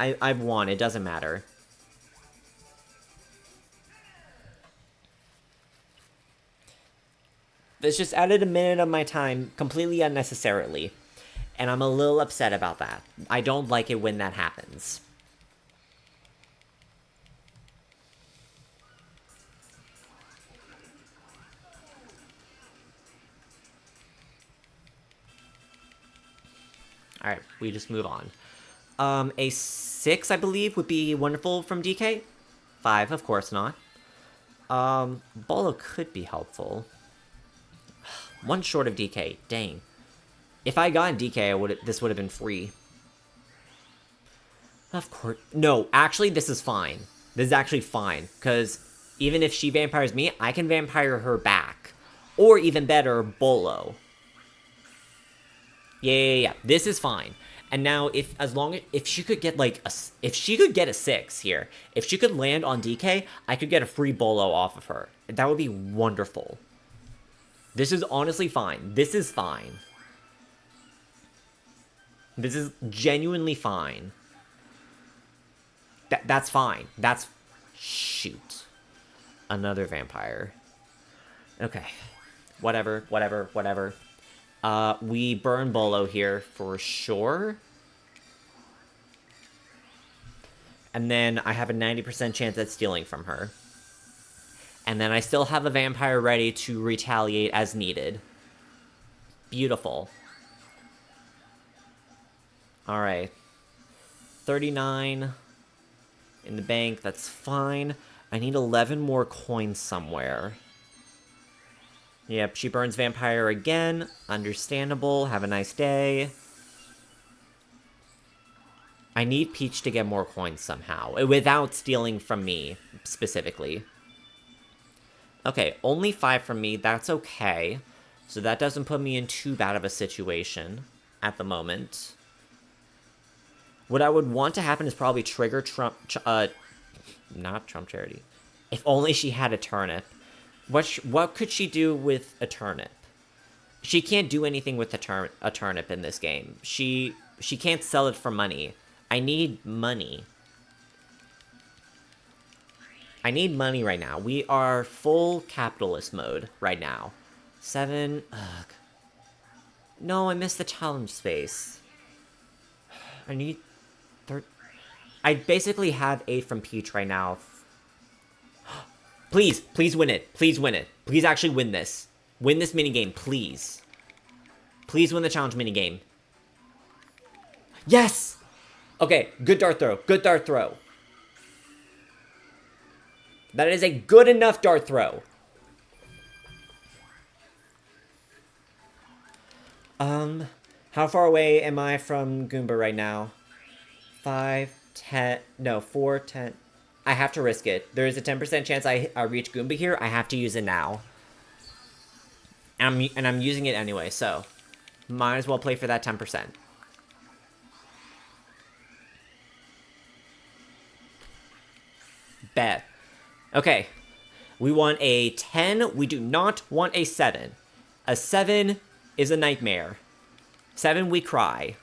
Speaker 1: I've won, it doesn't matter. This just added a minute of my time completely unnecessarily. And I'm a little upset about that. I don't like it when that happens. Alright, we just move on. A 6, I believe, would be wonderful from DK. 5, of course not. Bolo could be helpful. 1 short of DK. Dang. If I got DK, this would have been free. Of course. No, actually, this is fine. This is actually fine. Because even if she vampires me, I can vampire her back. Or even better, Bolo. Yeah. This is fine. And now, if she could get like if she could get a 6 here, if she could land on DK, I could get a free Bolo off of her. That would be wonderful. This is honestly fine. This is fine. This is genuinely fine. That's fine. Shoot. Another vampire. Okay. Whatever. We burn Bolo here for sure. And then I have a 90% chance at stealing from her. And then I still have a vampire ready to retaliate as needed. Beautiful. Alright. 39 in the bank, that's fine. I need 11 more coins somewhere. Yep, she burns vampire again. Understandable. Have a nice day. I need Peach to get more coins somehow, without stealing from me, specifically. Okay, only 5 from me, that's okay. So that doesn't put me in too bad of a situation at the moment. What I would want to happen is probably trigger not Trump Charity. If only she had a turnip. What could she do with a turnip? She can't do anything with a turnip in this game. She can't sell it for money. I need money. I need money right now. We are full capitalist mode right now. 7. Ugh. No, I missed the challenge space. I need... I basically have 8 from Peach right now. Please, please win it. Please win it. Please actually win this. Win this minigame, please. Please win the challenge minigame. Yes! Okay, good dart throw. Good dart throw. That is a good enough dart throw. How far away am I from Goomba right now? 5, 10, no, 4, 10. I have to risk it. There is a 10% chance I reach Goomba here. I have to use it now. And I'm using it anyway, so might as well play for that 10%. Bet. Okay. We want a 10. We do not want a 7. A 7 is a nightmare. 7, we cry.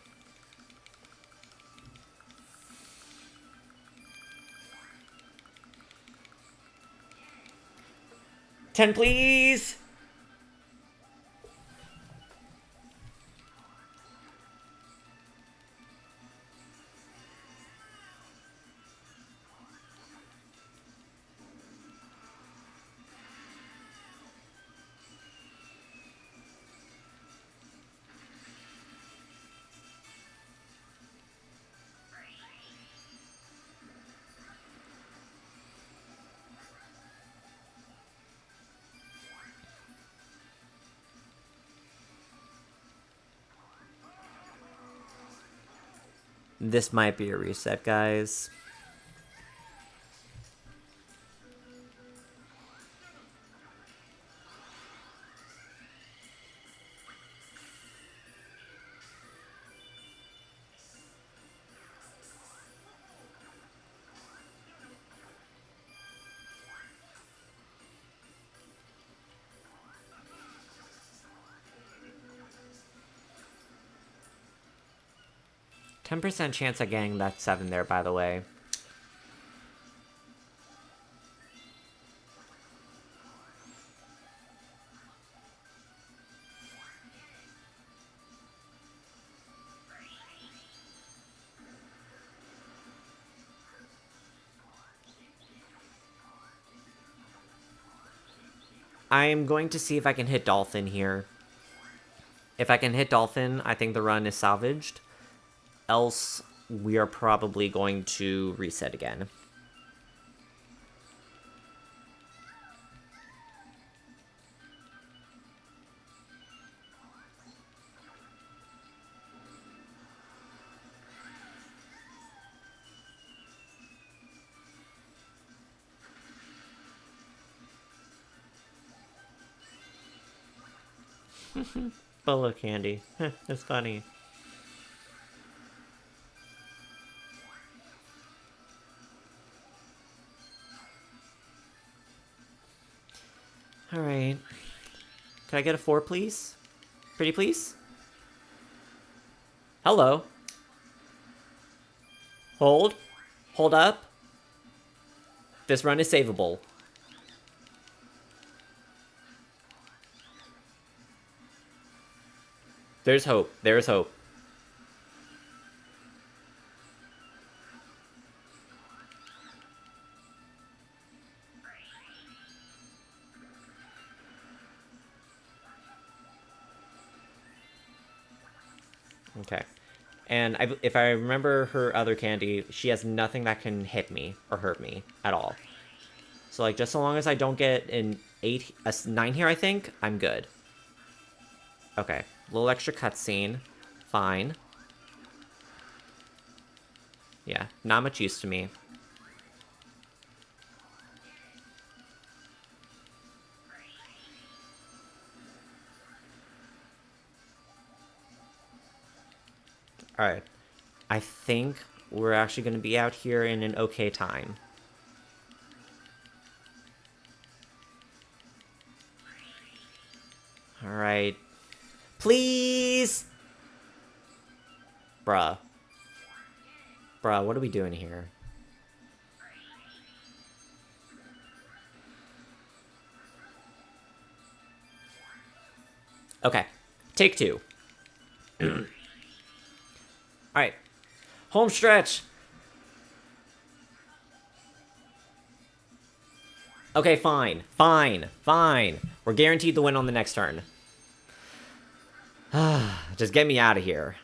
Speaker 1: $10, please. This might be a reset, guys. %10 chance of getting that 7 there, by the way. I'm going to see if I can hit Dolphin here. If I can hit Dolphin, I think the run is salvaged. Else, we are probably going to reset again. Bolo candy. It's funny. Alright. Can I get a 4, please? Pretty please? Hello. Hold. Hold up. This run is savable. There's hope. There's hope. Okay. And if I remember her other candy, she has nothing that can hit me or hurt me at all. So, like, just so long as I don't get an 9 here, I think, I'm good. Okay. A little extra cutscene. Fine. Yeah, not much use to me. Alright. I think we're actually going to be out here in an okay time. Alright. Please! Bruh. Bruh, what are we doing here? Okay. Take 2. Alright. Home stretch! Okay, fine. Fine. Fine. We're guaranteed to win on the next turn. Just get me out of here.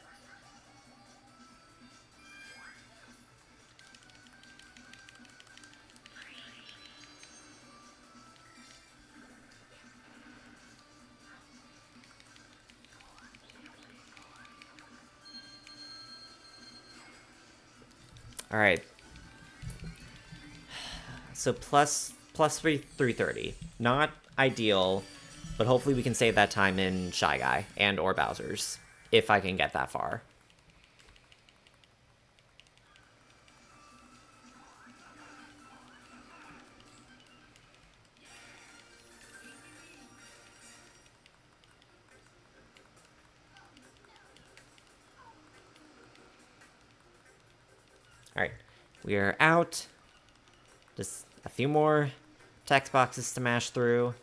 Speaker 1: Alright. So plus 330. Not ideal, but hopefully we can save that time in Shy Guy and or Bowser's, if I can get that far. Alright, we are out. Just a few more text boxes to mash through.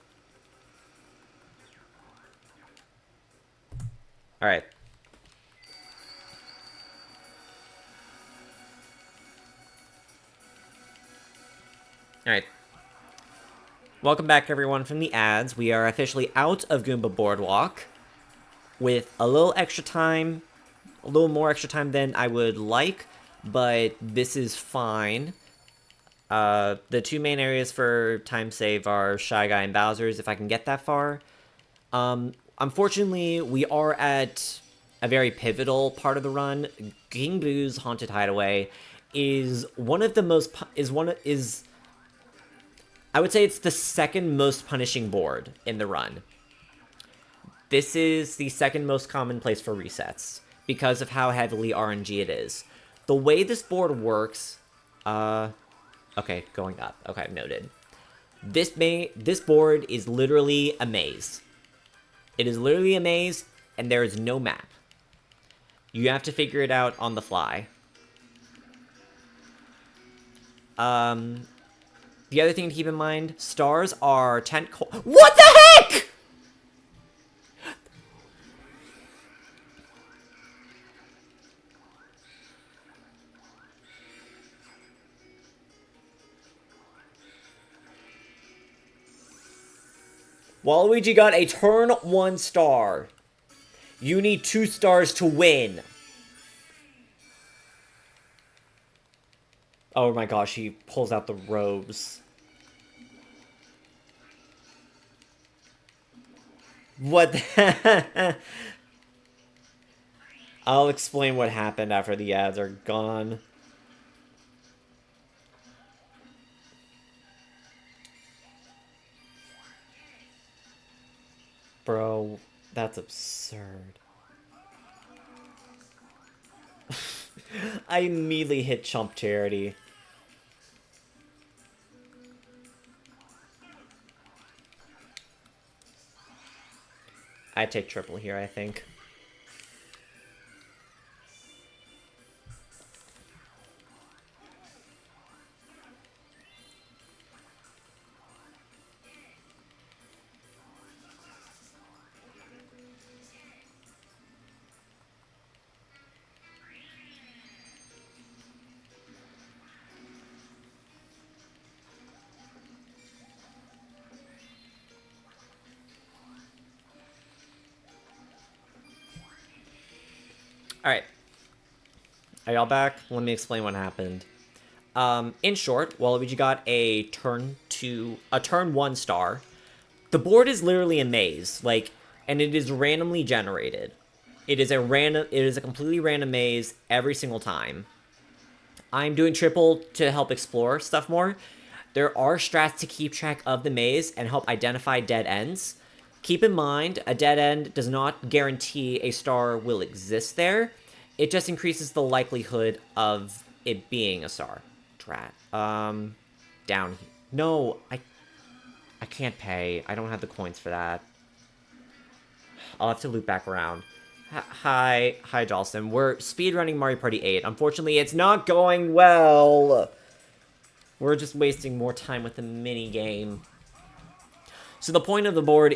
Speaker 1: Alright. Alright. Welcome back, everyone, from the ads. We are officially out of Goomba Boardwalk with a little extra time, a little more extra time than I would like, but this is fine. The two main areas for time save are Shy Guy and Bowser's, if I can get that far. Unfortunately, we are at a very pivotal part of the run. King Boo's Haunted Hideaway is one of the most I would say it's the second most punishing board in the run. This is the second most common place for resets because of how heavily RNG it is. The way this board works, okay, going up. Okay, noted. This board is literally a maze. It is literally a maze, and there is no map. You have to figure it out on the fly. The other thing to keep in mind, stars are 10... What the heck?! Waluigi got a turn 1 star. You need 2 stars to win. Oh my gosh, he pulls out the robes. What the I'll explain what happened after the ads are gone. Bro, that's absurd. I immediately hit Chump Charity. I take triple here, I think. Alright. Are y'all back? Let me explain what happened. In short, Waluigi got a turn 1 star. The board is literally a maze, and it is randomly generated. It is a completely random maze every single time. I'm doing triple to help explore stuff more. There are strats to keep track of the maze and help identify dead ends. Keep in mind, a dead end does not guarantee a star will exist there. It just increases the likelihood of it being a star. Drat. Down here. No, I can't pay. I don't have the coins for that. I'll have to loop back around. Hi, Jalston. We're speedrunning Mario Party 8. Unfortunately, it's not going well. We're just wasting more time with the mini game. So the point of the board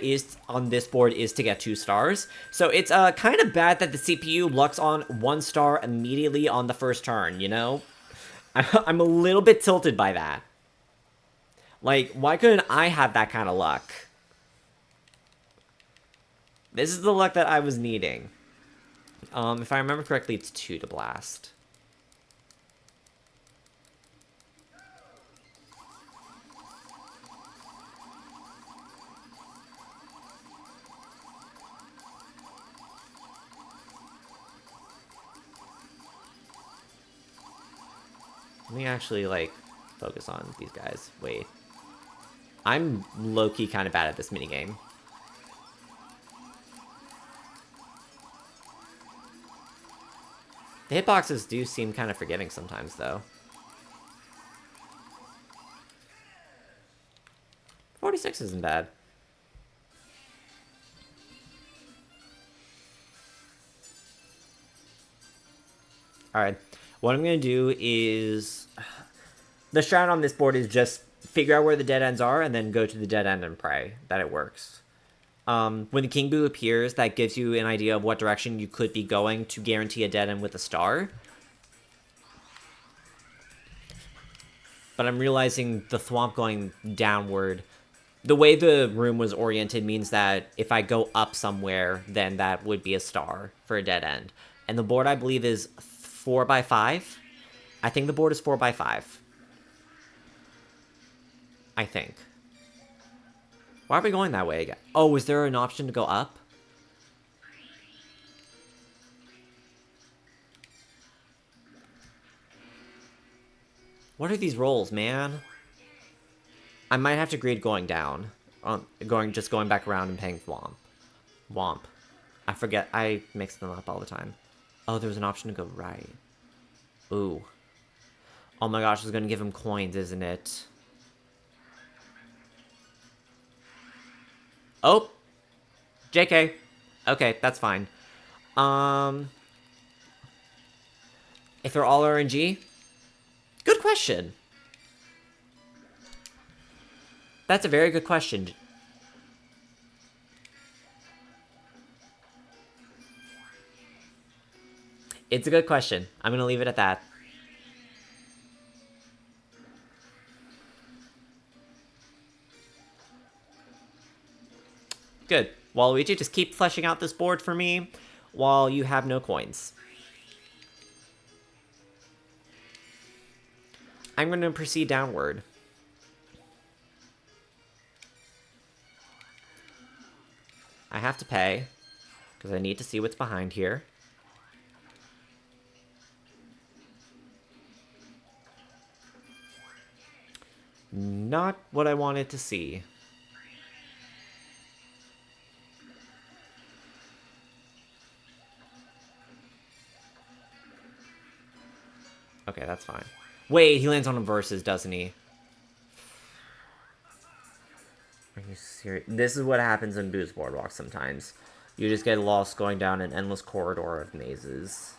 Speaker 1: on this board is to get 2 stars. So it's kind of bad that the CPU lucks on 1 star immediately on the first turn, you know? I'm a little bit tilted by that. Like, why couldn't I have that kind of luck? This is the luck that I was needing. If I remember correctly, it's 2 to blast. Let me actually, like, focus on these guys. Wait. I'm low-key kind of bad at this minigame. The hitboxes do seem kind of forgiving sometimes, though. 46 isn't bad. Alright. What I'm going to do is... The strat on this board is just figure out where the dead ends are and then go to the dead end and pray that it works. When the King Boo appears, that gives you an idea of what direction you could be going to guarantee a dead end with a star. But I'm realizing the thwomp going downward, the way the room was oriented means that if I go up somewhere, then that would be a star for a dead end. And the board, I believe, is 4x5. I think the board is 4x5. I think. Why are we going that way again? Oh, is there an option to go up? What are these rolls, man? I might have to grade going down. Just going back around and paying Thwomp. Womp. I forget. I mix them up all the time. Oh, there was an option to go right. Ooh. Oh my gosh, it's gonna give him coins, isn't it? Oh! JK. Okay, that's fine. If they're all RNG? Good question. That's a very good question. It's a good question. I'm gonna leave it at that. Good. Waluigi, just keep fleshing out this board for me while you have no coins. I'm going to proceed downward. I have to pay, because I need to see what's behind here. Not what I wanted to see. Okay, that's fine. Wait, he lands on a versus, doesn't he? Are you serious? This is what happens in Boo's Boardwalk sometimes. You just get lost going down an endless corridor of mazes.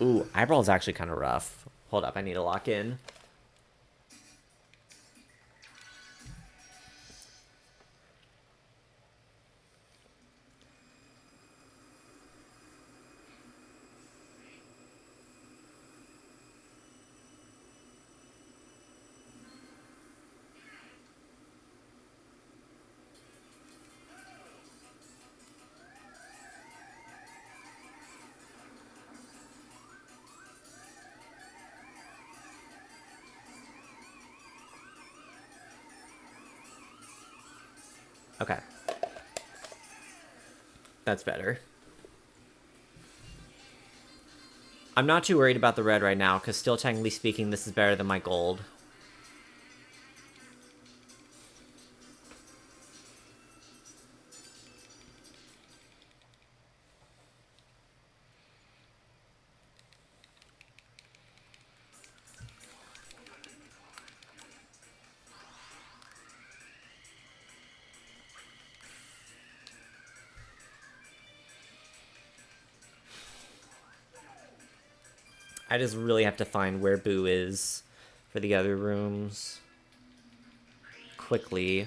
Speaker 1: Ooh, eyebrow is actually kind of rough. Hold up, I need to lock in. Okay. That's better. I'm not too worried about the red right now, because still technically speaking, this is better than my gold. I just really have to find where Boo is for the other rooms. Quickly.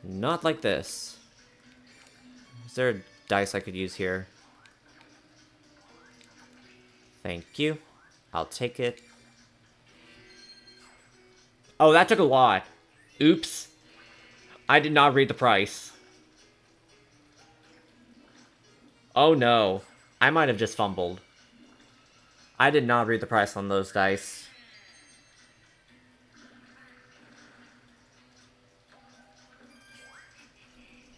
Speaker 1: Not like this. Is there a dice I could use here? Thank you. I'll take it. Oh, that took a lot. Oops. I did not read the price. Oh no. I might have just fumbled. I did not read the price on those dice.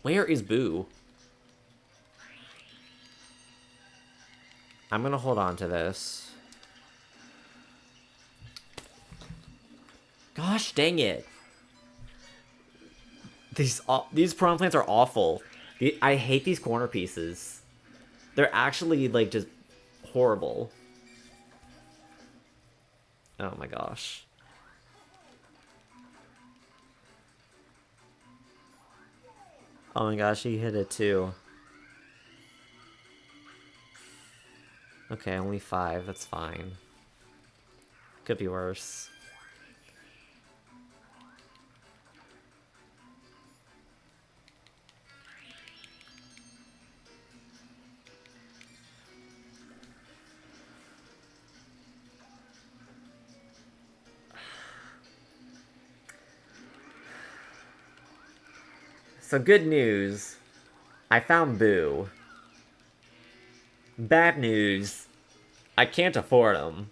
Speaker 1: Where is Boo? I'm gonna hold on to this. Gosh dang it. These prawn plants are awful. I hate these corner pieces. They're actually, like, just horrible. Oh my gosh. Oh my gosh, he hit it too. Okay, only 5. That's fine. Could be worse. So good news. I found Boo. Bad news. I can't afford him.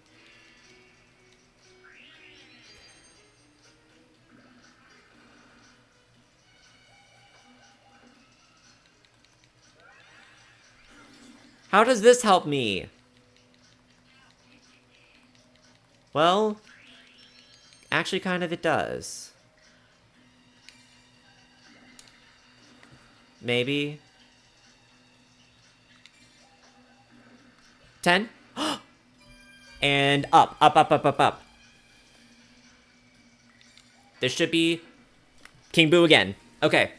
Speaker 1: How does this help me? Well, actually kind of it does. Maybe. 10? And up, up, up, up, up, up. This should be King Boo again. Okay.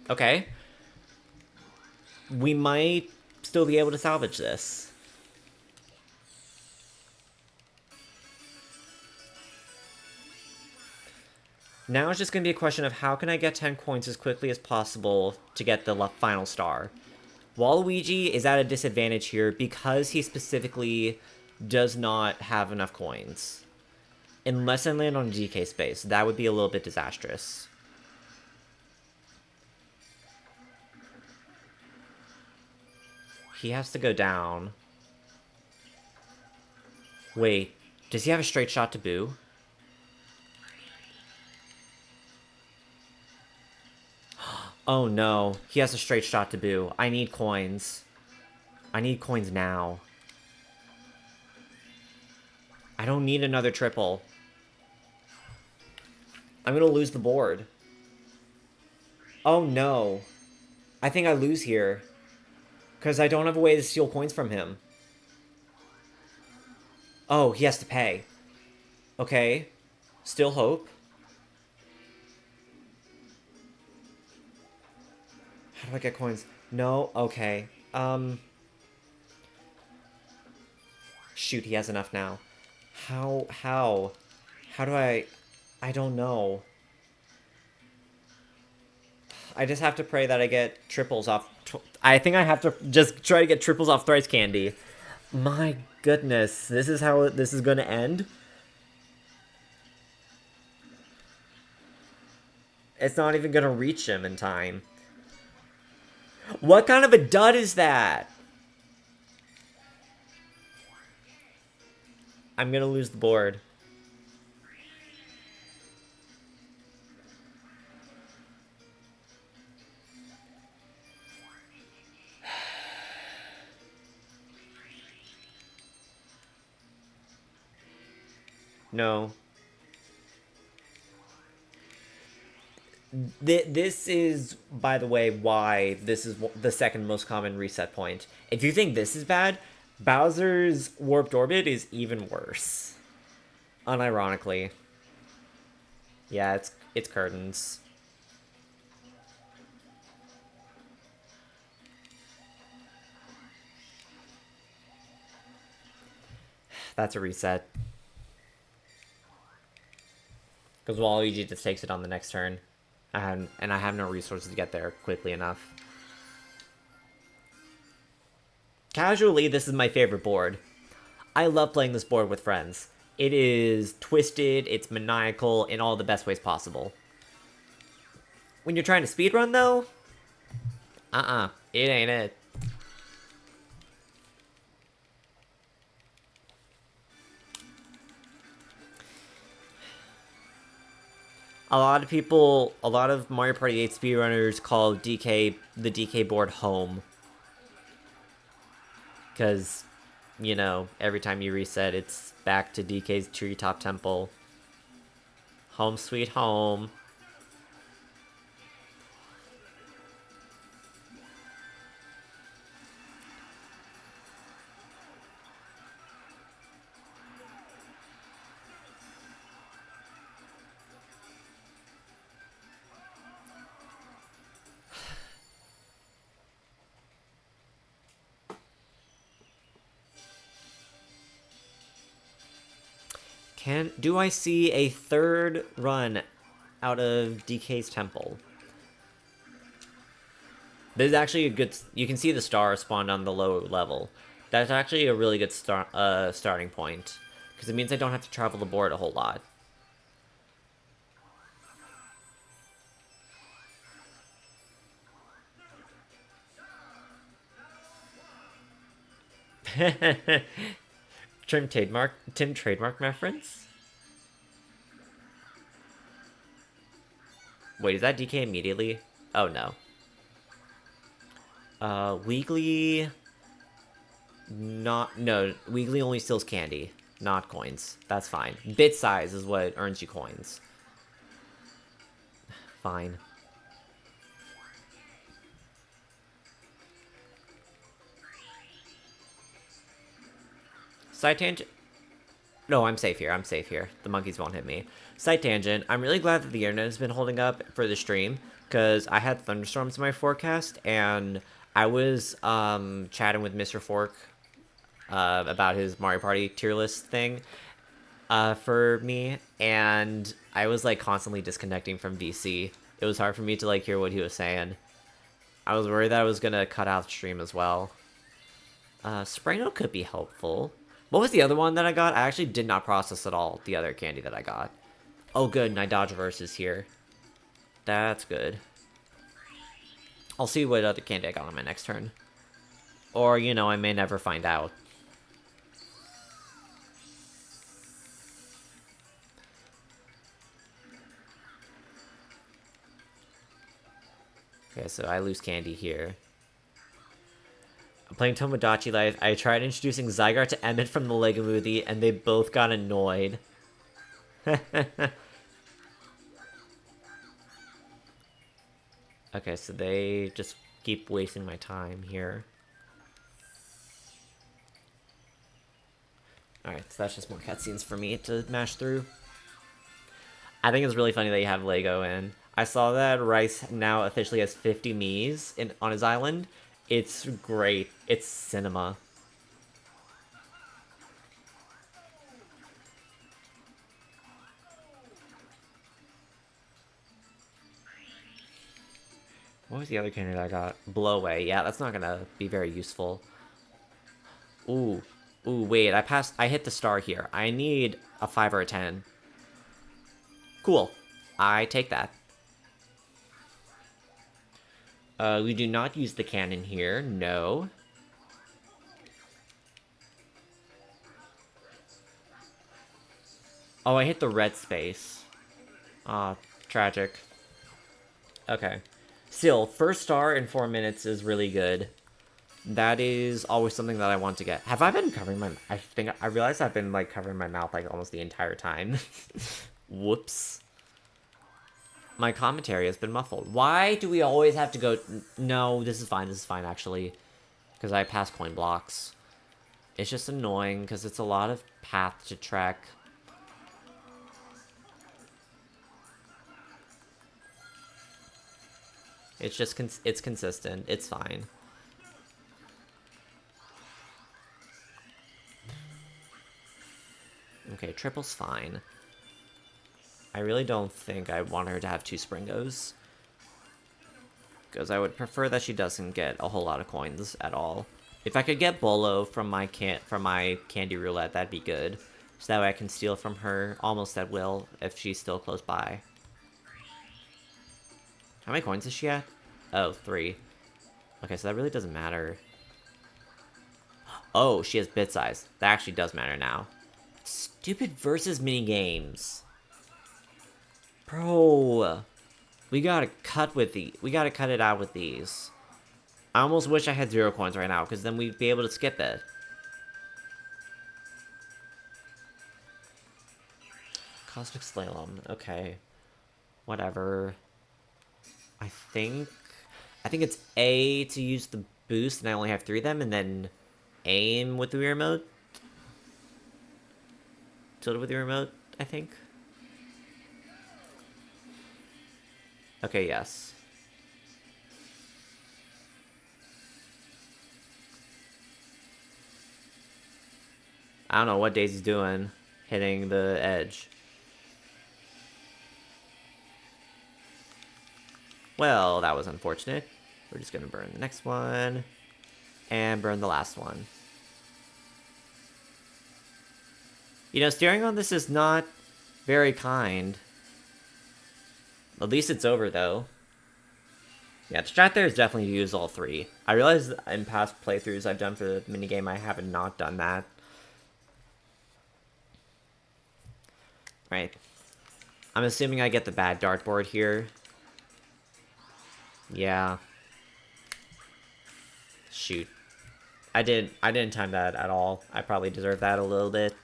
Speaker 1: Okay. We might still be able to salvage this. Now it's just going to be a question of how can I get 10 coins as quickly as possible to get the final star. Waluigi is at a disadvantage here because he specifically does not have enough coins. Unless I land on a DK space, that would be a little bit disastrous. He has to go down. Wait, does he have a straight shot to Boo? Oh no, he has a straight shot to Boo. I need coins. I need coins now. I don't need another triple. I'm gonna lose the board. Oh no. I think I lose here. Because I don't have a way to steal coins from him. Oh, he has to pay. Okay. Still hope. How do I get coins? No? Okay. Shoot, he has enough now. How do I don't know. I just have to pray that I get triples off... I think I have to just try to get triples off Thrice Candy. My goodness, this is how this is going to end? It's not even going to reach him in time. What kind of a dud is that? I'm going to lose the board. No. This is, by the way, why this is the second most common reset point. If you think this is bad, Bowser's Warped Orbit is even worse. Unironically. Yeah, it's curtains. That's a reset. Because Waluigi just takes it on the next turn. And I have no resources to get there quickly enough. Casually, this is my favorite board. I love playing this board with friends. It is twisted, it's maniacal, in all the best ways possible. When you're trying to speedrun, though, it ain't it. A lot of Mario Party 8 speedrunners call the DK board home. Because, you know, every time you reset, it's back to DK's Treetop Temple. Home sweet home. Do I see a third run out of DK's temple? There's actually a good... You can see the star spawned on the low level. That's actually a really good starting point. Because it means I don't have to travel the board a whole lot. Tim trademark reference? Wait, is that DK immediately? Oh, no. Weekly... No, Weekly only steals candy, not coins. That's fine. Bit size is what earns you coins. Fine. Side tangent... No, I'm safe here. I'm safe here. The monkeys won't hit me. Side tangent. I'm really glad that the internet has been holding up for the stream, because I had thunderstorms in my forecast, and I was chatting with Mr. Fork about his Mario Party tier list thing for me, and I was like constantly disconnecting from VC. It was hard for me to like hear what he was saying. I was worried that I was gonna cut out the stream as well. Spray note could be helpful. What was the other one that I got? I actually did not process at all the other candy that I got. Oh, good. Nidogeverse is here. That's good. I'll see what other candy I got on my next turn. Or, you know, I may never find out. Okay, so I lose candy here. I'm playing Tomodachi Life. I tried introducing Zygarde to Emmett from the Lego Movie, and they both got annoyed. Okay, so they just keep wasting my time here. Alright, so that's just more cutscenes for me to mash through. I think it's really funny that you have Lego in. I saw that Rice now officially has 50 Miis on his island. It's great. It's cinema. What was the other candy that I got? Blowaway. Yeah, that's not gonna be very useful. Ooh. Ooh, wait. I hit the star here. I need a 5 or a 10. Cool. I take that. We do not use the cannon here. No. Oh, I hit the red space. Ah, tragic. Okay. Still, first star in 4 minutes is really good. That is always something that I want to get. Have I been covering my... I realized I've been, like, covering my mouth, like, almost the entire time. Whoops. My commentary has been muffled. Why do we always have to go... No, this is fine, actually. Because I pass coin blocks. It's just annoying, because it's a lot of path to trek. It's just... it's consistent. It's fine. Okay, triple's fine. I really don't think I want her to have 2 Springos. Because I would prefer that she doesn't get a whole lot of coins at all. If I could get Bolo from my candy roulette, that'd be good. So that way I can steal from her almost at will if she's still close by. How many coins is she at? Oh, 3. Okay, so that really doesn't matter. Oh, she has bit size. That actually does matter now. Stupid versus minigames. Bro. We gotta cut it out with these. I almost wish I had 0 coins right now, because then we'd be able to skip it. Cosmic Slalom. Okay. Whatever. I think it's A to use the boost, and I only have 3 of them, and then aim with the Wii remote. Tilt with the remote, I think. Okay, yes. I don't know what Daisy's doing, hitting the edge. Well, that was unfortunate. We're just gonna burn the next one. And burn the last one. You know, steering on this is not very kind. At least it's over, though. Yeah, the strat there is definitely to use all 3. I realize in past playthroughs I've done for the minigame, I haven't not done that. Right. I'm assuming I get the bad dartboard here. Yeah. Shoot. I didn't time that at all. I probably deserve that a little bit.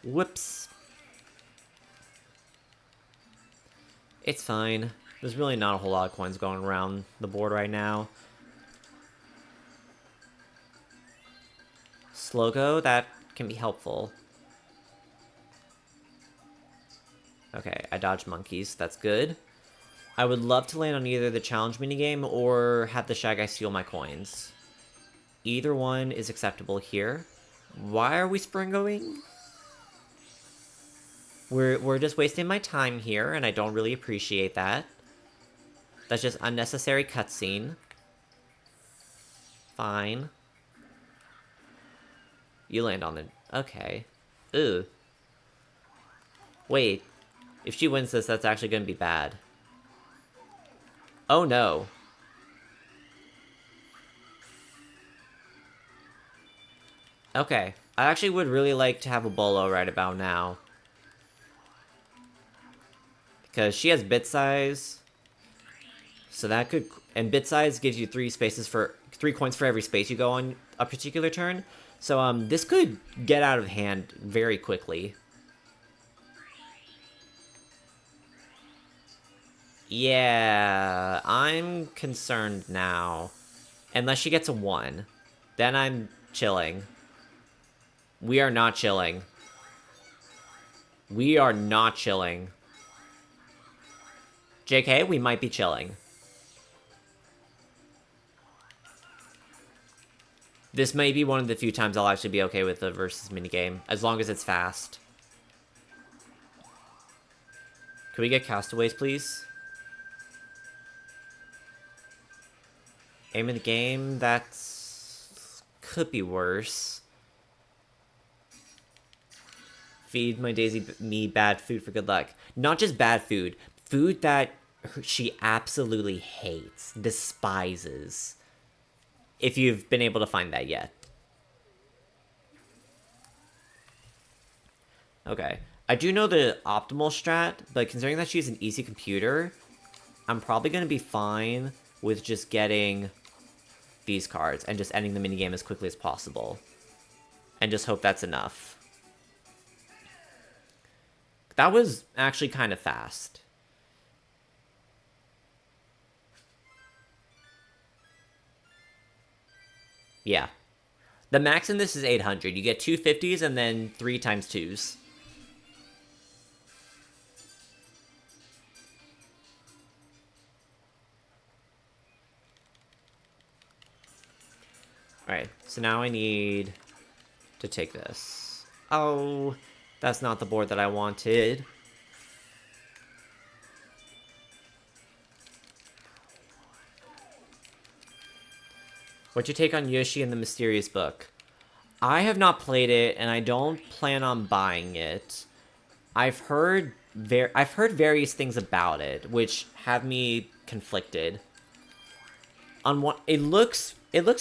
Speaker 1: Whoops. It's fine. There's really not a whole lot of coins going around the board right now. Slow go, that can be helpful. Okay, I dodged monkeys. That's good. I would love to land on either the challenge minigame or have the Shy Guy steal my coins. Either one is acceptable here. Why are we springoing? We're just wasting my time here, and I don't really appreciate that. That's just unnecessary cutscene. Fine. You land on the... Okay. Ooh. Wait. If she wins this, that's actually going to be bad. Oh, no. Okay. I actually would really like to have a Bolo right about now. Because she has bit size. So that could... And bit size gives you 3 coins for every space you go on a particular turn. So, this could get out of hand very quickly. Yeah, I'm concerned now. Unless she gets a 1. Then I'm chilling. We are not chilling. We are not chilling. JK, we might be chilling. This may be one of the few times I'll actually be okay with the versus minigame, as long as it's fast. Can we get castaways, please? Aim in the game, that's... could be worse. Feed my Daisy me bad food for good luck. Not just bad food. Food that she absolutely hates, despises. If you've been able to find that yet. Okay. I do know the optimal strat, but considering that she's an easy computer, I'm probably going to be fine with just getting these cards and just ending the minigame as quickly as possible. And just hope that's enough. That was actually kind of fast. Yeah. The max in this is 800. You get 2 50s and then 3 times 2s. Alright, so now I need to take this. Oh, that's not the board that I wanted. What's your take on Yoshi and the Mysterious Book? I have not played it, and I don't plan on buying it. I've heard various things about it, which have me conflicted. On one, it looks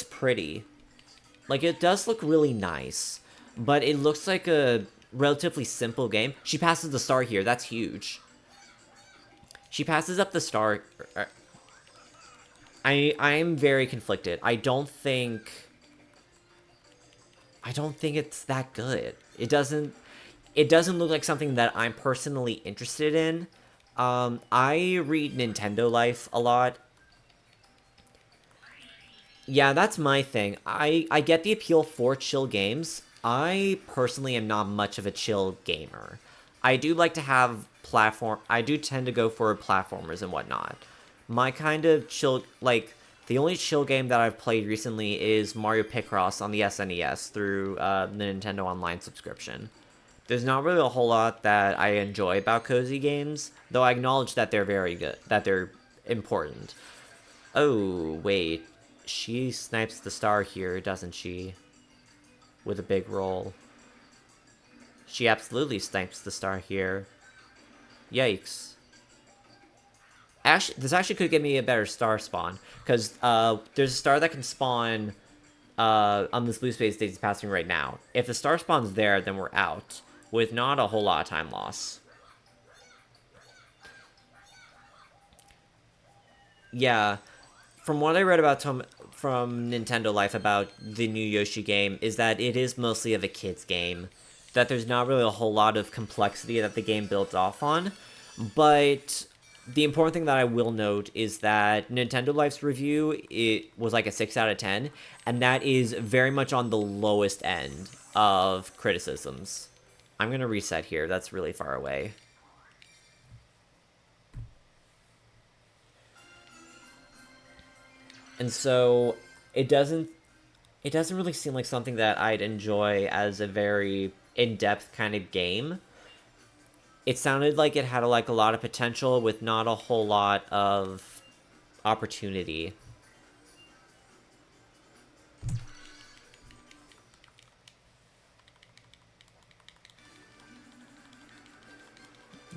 Speaker 1: pretty. Like, it does look really nice, but it looks like a relatively simple game. She passes the star here. That's huge. She passes up the star. I'm very conflicted. I don't think it's that good. It doesn't look like something that I'm personally interested in. I read Nintendo Life a lot. Yeah, that's my thing. I get the appeal for chill games. I personally am not much of a chill gamer. I do like to have I do tend to go for platformers and whatnot. My kind of chill, like, the only chill game that I've played recently is Mario Picross on the SNES through the Nintendo Online subscription. There's not really a whole lot that I enjoy about cozy games, though I acknowledge that they're very good, that they're important. Oh, wait. She snipes the star here, doesn't she? With a big roll. She absolutely snipes the star here. Yikes. Actually, this actually could give me a better star spawn, because there's a star that can spawn on this blue space Daisy's passing right now. If the star spawn's there, then we're out, with not a whole lot of time loss. Yeah, from what I read about from Nintendo Life about the new Yoshi game is that it is mostly of a kid's game. That there's not really a whole lot of complexity that the game builds off on. But the important thing that I will note is that Nintendo Life's review, it was like a 6 out of 10. And that is very much on the lowest end of criticisms. I'm going to reset here. That's really far away. And so it doesn't really seem like something that I'd enjoy as a very in-depth kind of game. It sounded like it had like a lot of potential with not a whole lot of opportunity.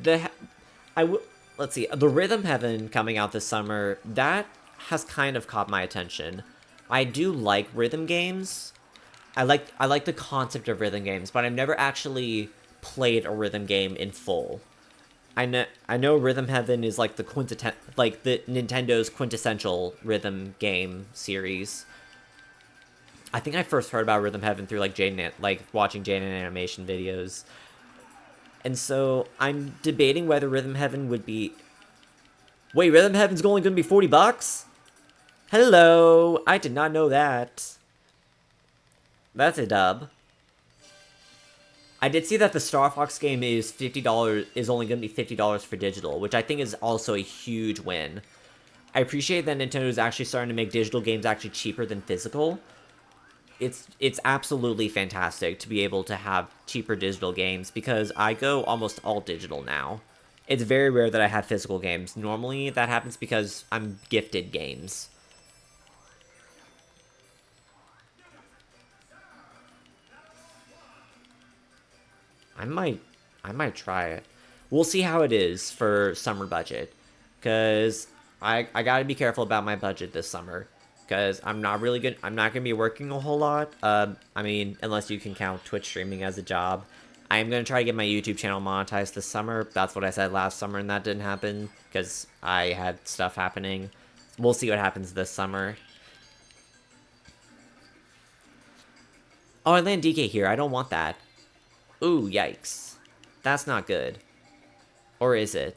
Speaker 1: Let's see, the Rhythm Heaven coming out this summer, that has kind of caught my attention. I do like rhythm games. I like the concept of rhythm games, but I've never actually played a rhythm game in full. I know Rhythm Heaven is like the Nintendo's quintessential rhythm game series. I think I first heard about Rhythm Heaven through like watching Jaden animation videos. And so I'm debating whether Rhythm Heaven would be... Wait, Rhythm Heaven's only going to be $40? Hello! I did not know that. That's a dub. I did see that the Star Fox game is $50, is only going to be $50 for digital, which I think is also a huge win. I appreciate that Nintendo is actually starting to make digital games actually cheaper than physical. It's absolutely fantastic to be able to have cheaper digital games, because I go almost all digital now. It's very rare that I have physical games. Normally, that happens because I'm gifted games. I might try it. We'll see how it is for summer budget, because I gotta be careful about my budget this summer, because I'm not gonna be working a whole lot. I mean, unless you can count Twitch streaming as a job. I am gonna try to get my YouTube channel monetized this summer. That's what I said last summer, and that didn't happen because I had stuff happening. We'll see what happens this summer. Oh, I land DK here. I don't want that. Ooh, yikes. That's not good. Or is it?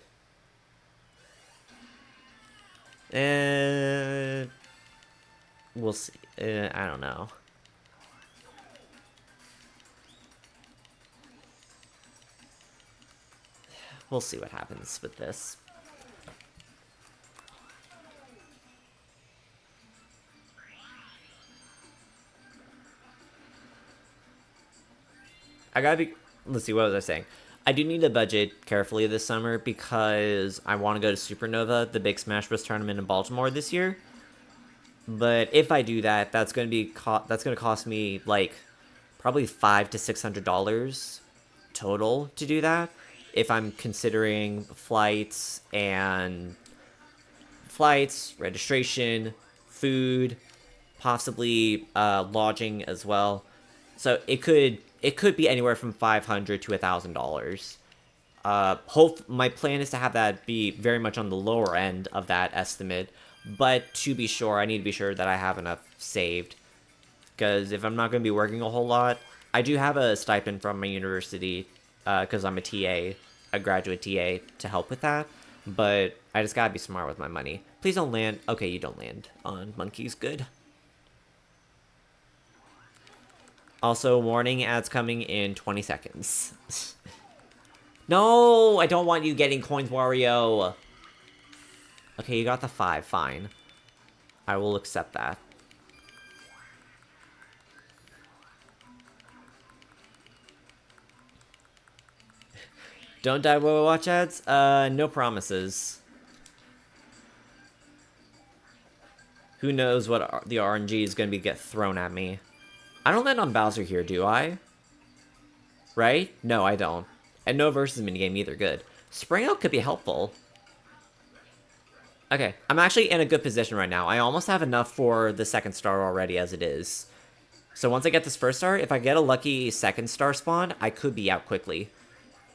Speaker 1: We'll see. I don't know. We'll see what happens with this. Let's see, what was I saying? I do need to budget carefully this summer because I want to go to Supernova, the big Smash Bros. Tournament in Baltimore this year. But if I do that, that's gonna be that's gonna cost me like probably $500 to $600 total to do that. If I'm considering flights, registration, food, possibly lodging as well. So it could be anywhere from $500 to $1,000. My plan is to have that be very much on the lower end of that estimate, but to be sure, I need to be sure that I have enough saved. Because if I'm not going to be working a whole lot, I do have a stipend from my university, because I'm a TA, a graduate TA, to help with that. But I just gotta be smart with my money. Please don't land. Okay, you don't land on monkeys. Good. Also, warning, ads coming in 20 seconds. No, I don't want you getting coins, Wario. Okay, you got the 5, fine. I will accept that. Don't die while we watch ads? No promises. Who knows what the RNG is going to get thrown at me. I don't land on Bowser here, do I? Right? No, I don't. And no versus minigame either, good. Spring Out could be helpful. Okay, I'm actually in a good position right now. I almost have enough for the second star already as it is. So once I get this first star, if I get a lucky second star spawn, I could be out quickly.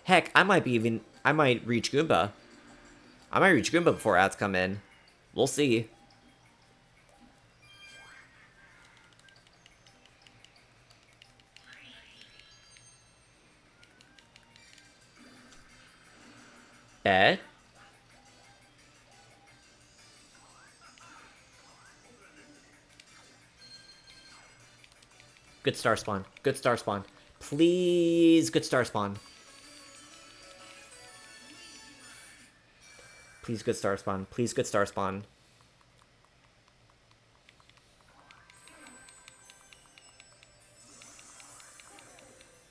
Speaker 1: Heck, I might reach Goomba. I might reach Goomba before ads come in. We'll see. Bet. Good star spawn. Good star spawn. Please, good star spawn. Please, good star spawn. Please, good star spawn.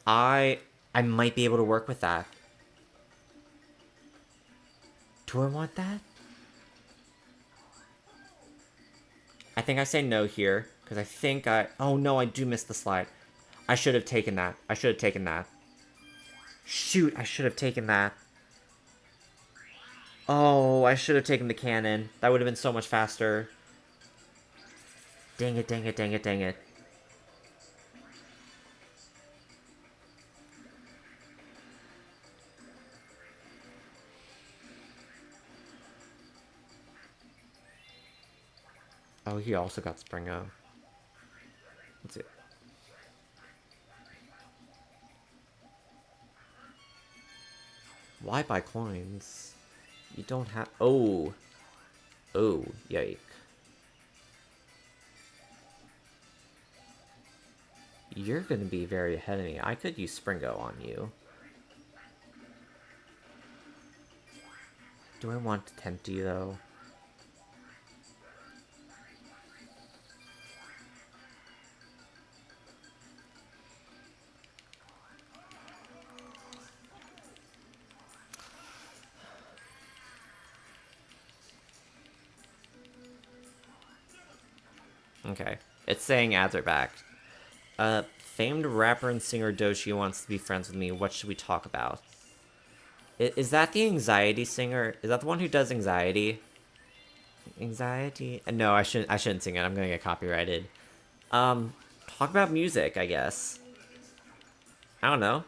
Speaker 1: I might be able to work with that. Do I want that? I think I say no here, because I think oh no, I do miss the slide. I should have taken that. I should have taken that. Shoot, I should have taken that. Oh, I should have taken the cannon. That would have been so much faster. Dang it, dang it, dang it, dang it. Oh, he also got Spring Up. Let's see. Why buy coins? You don't have... Oh. Oh, yike. You're gonna be very ahead of me. I could use Springo on you. Do I want to tempt you, though? Okay. It's saying ads are back. Famed rapper and singer Doshi wants to be friends with me. What should we talk about? Is that the anxiety singer? Is that the one who does anxiety? Anxiety? No, I shouldn't sing it. I'm gonna get copyrighted. Talk about music, I guess. I don't know.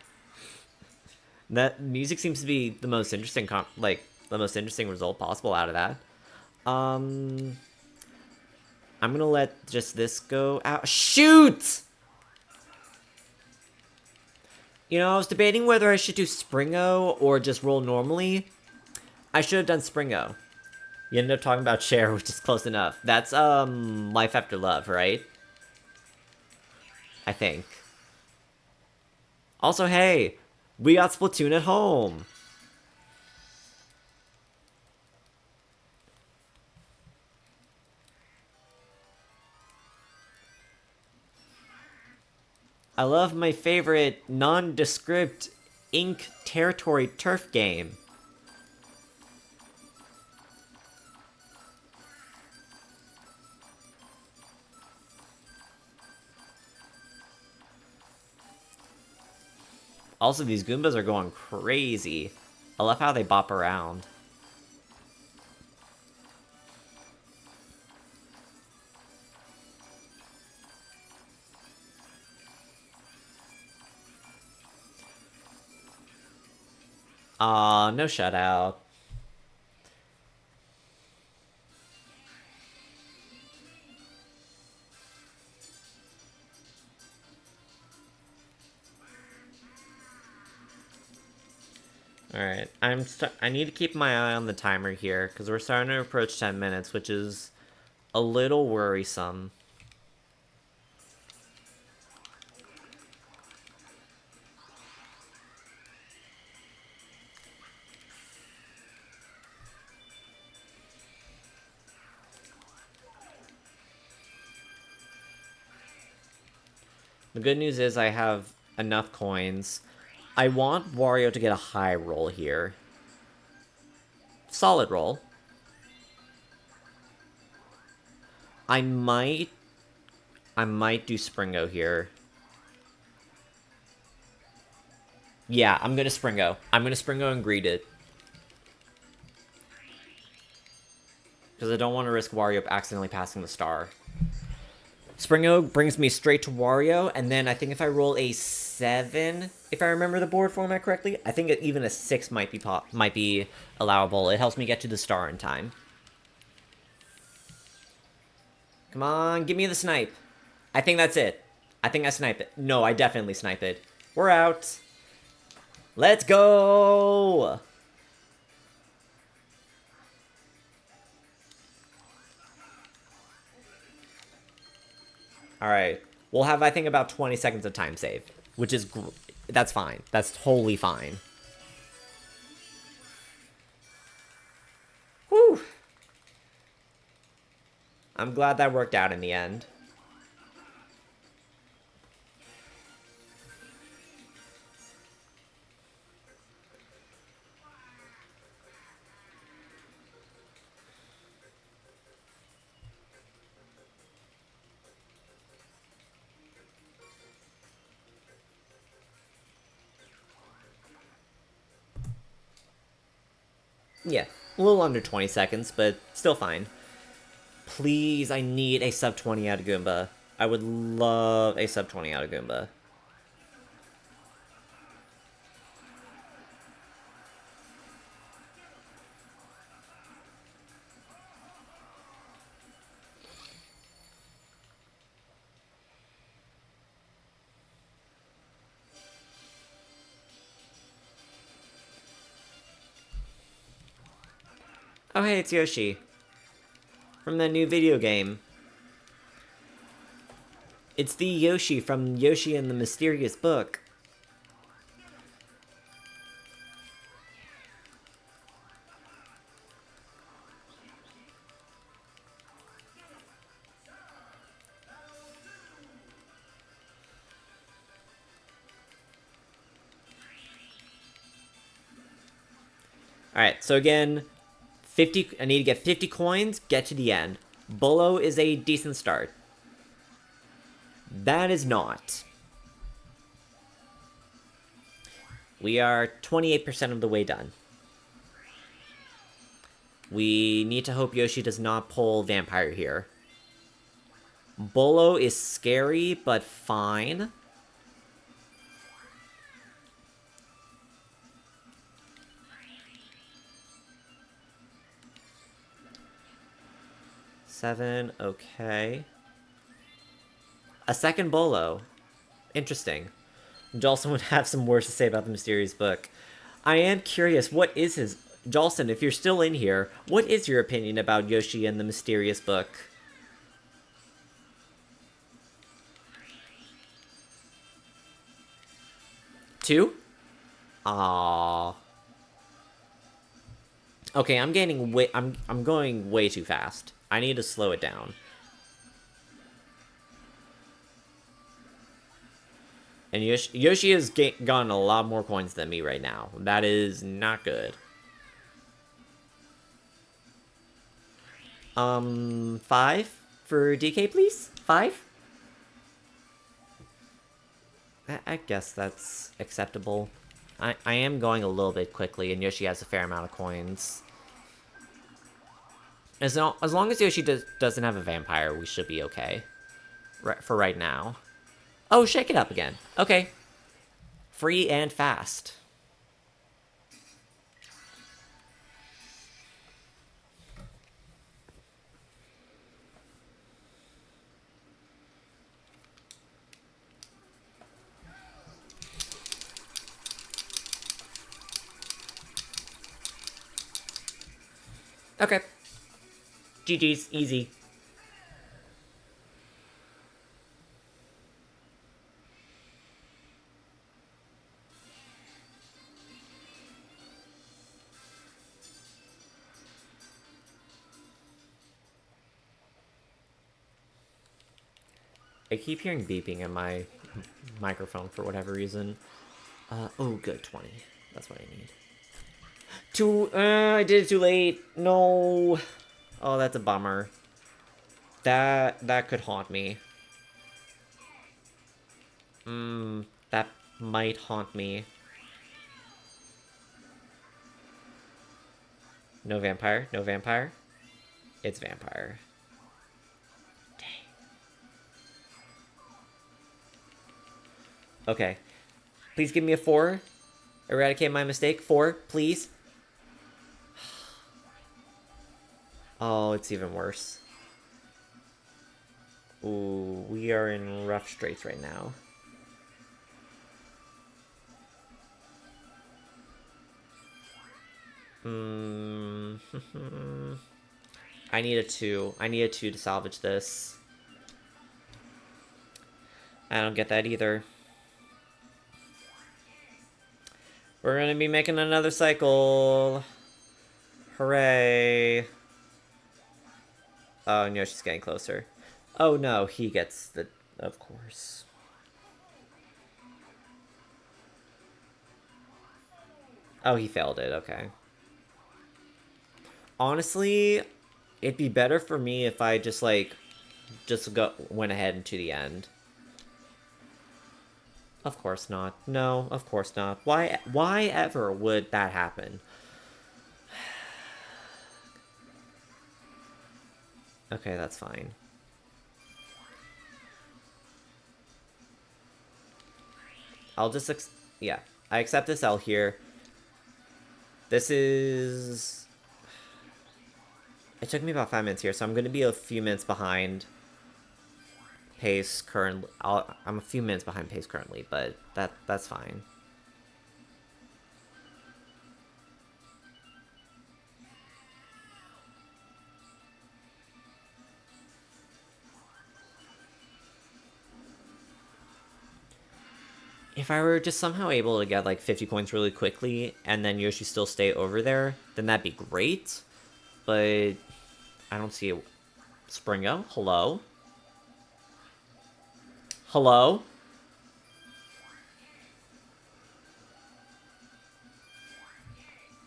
Speaker 1: That music seems to be the most interesting the most interesting result possible out of that. I'm gonna let just this go out. Shoot! You know, I was debating whether I should do Springo or just roll normally. I should have done Springo. You ended up talking about Cher, which is close enough. That's, Life After Love, right? I think. Also, hey, we got Splatoon at home. I love my favorite nondescript ink territory turf game. Also, these Goombas are going crazy. I love how they bop around. No shutout. Alright, I need to keep my eye on the timer here, because we're starting to approach 10 minutes, which is a little worrisome. The good news is I have enough coins. I want Wario to get a high roll here. Solid roll. I might do Springo here. Yeah, I'm gonna Springo. I'm gonna Springo and greet it. Because I don't want to risk Wario accidentally passing the star. Springo brings me straight to Wario, and then I think if I roll a 7, if I remember the board format correctly, I think even a 6 might be allowable. It helps me get to the star in time. Come on, give me the snipe. I think that's it. I think I snipe it. No, I definitely snipe it. We're out. Let's go! Alright. We'll have, I think, about 20 seconds of time save. Which is... That's fine. That's totally fine. Whew! I'm glad that worked out in the end. Yeah, a little under 20 seconds, but still fine. Please, I need a sub 20 out of Goomba. I would love a sub 20 out of Goomba. Oh hey, it's Yoshi. From the new video game. It's the Yoshi from Yoshi and the Mysterious Book. Alright, so again, 50. I need to get 50 coins, get to the end. Bolo is a decent start. That is not. We are 28% of the way done. We need to hope Yoshi does not pull Vampire here. Bolo is scary, but fine. Seven, okay. A second Bolo. Interesting. Jolson would have some words to say about the Mysterious Book. I am curious, what is his... Jolson, if you're still in here, what is your opinion about Yoshi and the Mysterious Book? Two? Aww. Okay, I'm gaining way... I'm going way too fast. I need to slow it down. And Yoshi has gotten a lot more coins than me right now. That is not good. 5 for DK, please? 5? I guess that's acceptable. I am going a little bit quickly, and Yoshi has a fair amount of coins. As long as Yoshi doesn't have a vampire, we should be okay. Right, for right now. Oh, shake it up again. Okay. Free and fast. Okay. GG's, easy. I keep hearing beeping in my microphone for whatever reason. Oh, good, 20. That's what I need. I did it too late. No. Oh, that's a bummer. That could haunt me. That might haunt me. No vampire, no vampire. It's vampire. Dang. Okay. Please give me a 4. Eradicate my mistake. 4, please. Oh, it's even worse. Ooh, we are in rough straits right now. I need a 2. I need a 2 to salvage this. I don't get that either. We're gonna be making another cycle. Hooray. Oh, no, she's getting closer. Oh, no, he gets the... Of course. Oh, he failed it. Okay. Honestly, it'd be better for me if I just went ahead into the end. Of course not. No, of course not. Why ever would that happen? Okay, that's fine. I'll just, yeah. I accept this L here. This is... It took me about 5 minutes here, so I'm going to be a few minutes behind pace currently. I'm a few minutes behind pace currently, but that's fine. If I were just somehow able to get like 50 coins really quickly and then Yoshi still stay over there, then that'd be great. But I don't see it. Springo? Hello? Hello?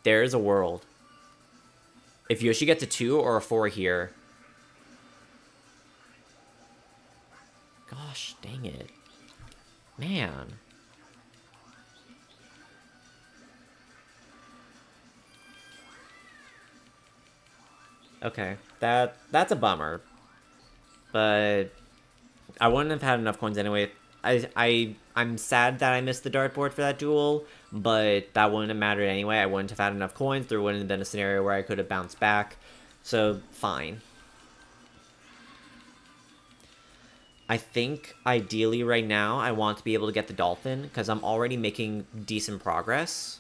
Speaker 1: There's a world. If Yoshi gets a 2 or a 4 here... Gosh, dang it. Man. Okay, that's a bummer. But I wouldn't have had enough coins anyway. I'm sad that I missed the dartboard for that duel, but that wouldn't have mattered anyway. I wouldn't have had enough coins. There wouldn't have been a scenario where I could have bounced back. So, fine. I think, ideally right now, I want to be able to get the dolphin, because I'm already making decent progress.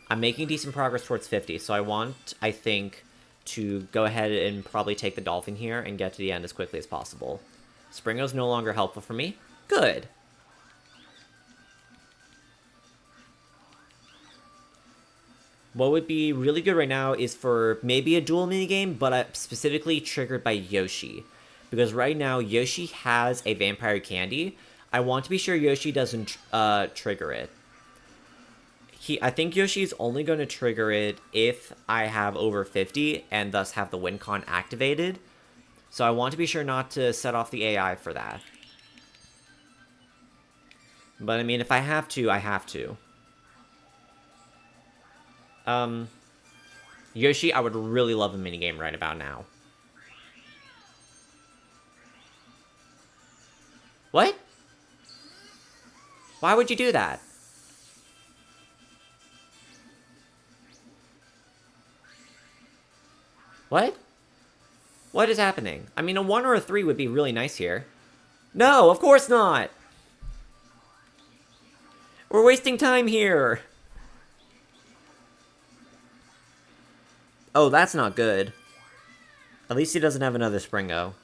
Speaker 1: I'm making decent progress towards 50, so I want, I think, to go ahead and probably take the dolphin here and get to the end as quickly as possible. Springo's no longer helpful for me. Good. What would be really good right now is for maybe a dual minigame, but specifically triggered by Yoshi. Because right now, Yoshi has a vampire candy. I want to be sure Yoshi doesn't trigger it. I think Yoshi's only going to trigger it if I have over 50 and thus have the win con activated. So I want to be sure not to set off the AI for that. But I mean, if I have to, I have to. Yoshi, I would really love a minigame right about now. What? Why would you do that? What? What is happening? I mean, a 1 or a 3 would be really nice here. No, of course not! We're wasting time here! Oh, that's not good. At least he doesn't have another Springo.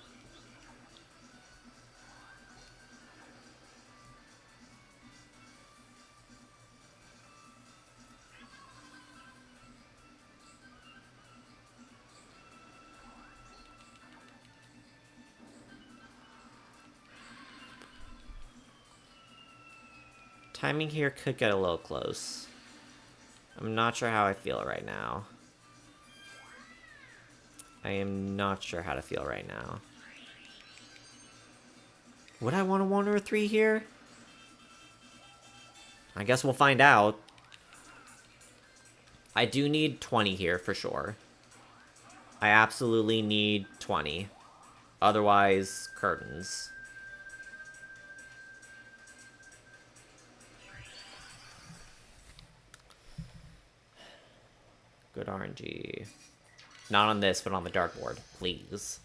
Speaker 1: Timing here could get a little close. I'm not sure how I feel right now. I am not sure how to feel right now. Would I want a 1 or a 3 here? I guess we'll find out. I do need 20 here for sure. I absolutely need 20. Otherwise, curtains. Good RNG. Not on this, but on the dartboard, please.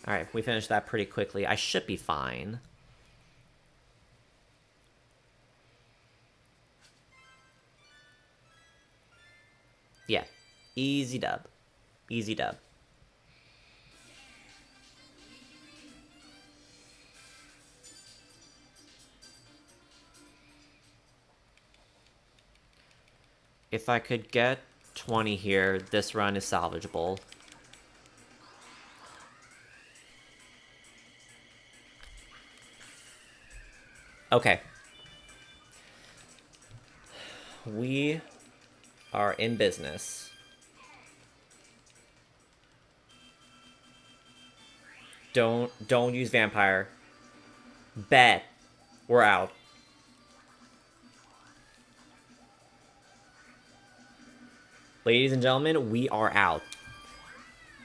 Speaker 1: Alright, we finished that pretty quickly. I should be fine. Yeah. Easy dub. Easy dub. If I could get 20 here, this run is salvageable. Okay. We are in business. Don't use vampire. Bet. We're out. Ladies and gentlemen, we are out.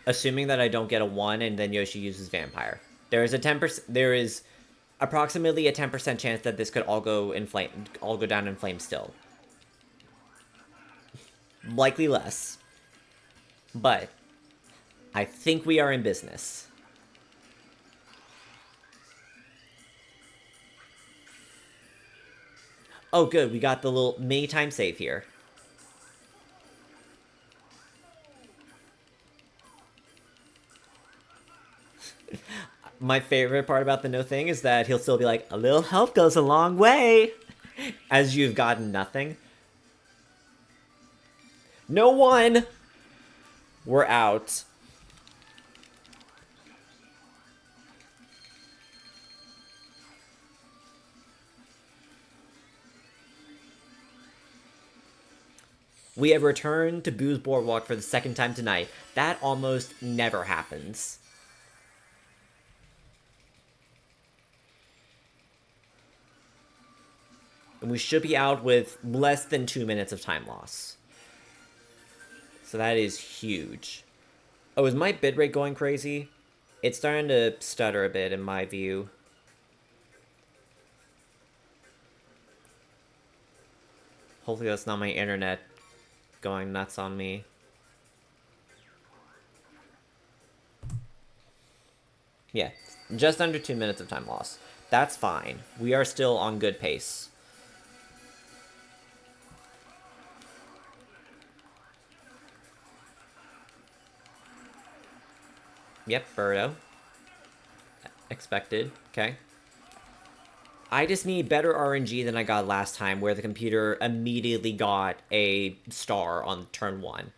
Speaker 1: Assuming that I don't get a 1 and then Yoshi uses vampire. There is a 10%, there is approximately a 10% chance that this could all go down in flames still. Likely less. But I think we are in business. Oh good, we got the little mini time save here. My favorite part about the no thing is that he'll still be like, a little help goes a long way, as you've gotten nothing. No one! We're out. We have returned to Boo's Boardwalk for the second time tonight. That almost never happens. And we should be out with less than 2 minutes of time loss. So that is huge. Oh, is my bitrate going crazy? It's starting to stutter a bit in my view. Hopefully that's not my internet going nuts on me. Yeah, just under 2 minutes of time loss. That's fine. We are still on good pace. Yep, Birdo. Expected. Okay. I just need better RNG than I got last time, where the computer immediately got a star on turn 1.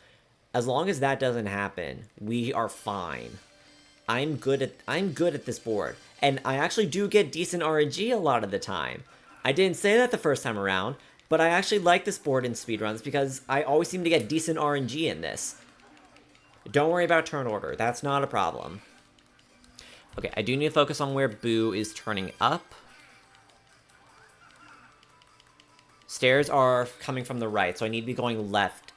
Speaker 1: As long as that doesn't happen, we are fine. I'm good at this board, and I actually do get decent RNG a lot of the time. I didn't say that the first time around, but I actually like this board in speedruns because I always seem to get decent RNG in this. Don't worry about turn order, that's not a problem. Okay, I do need to focus on where Boo is turning up. Stairs are coming from the right, so I need to be going left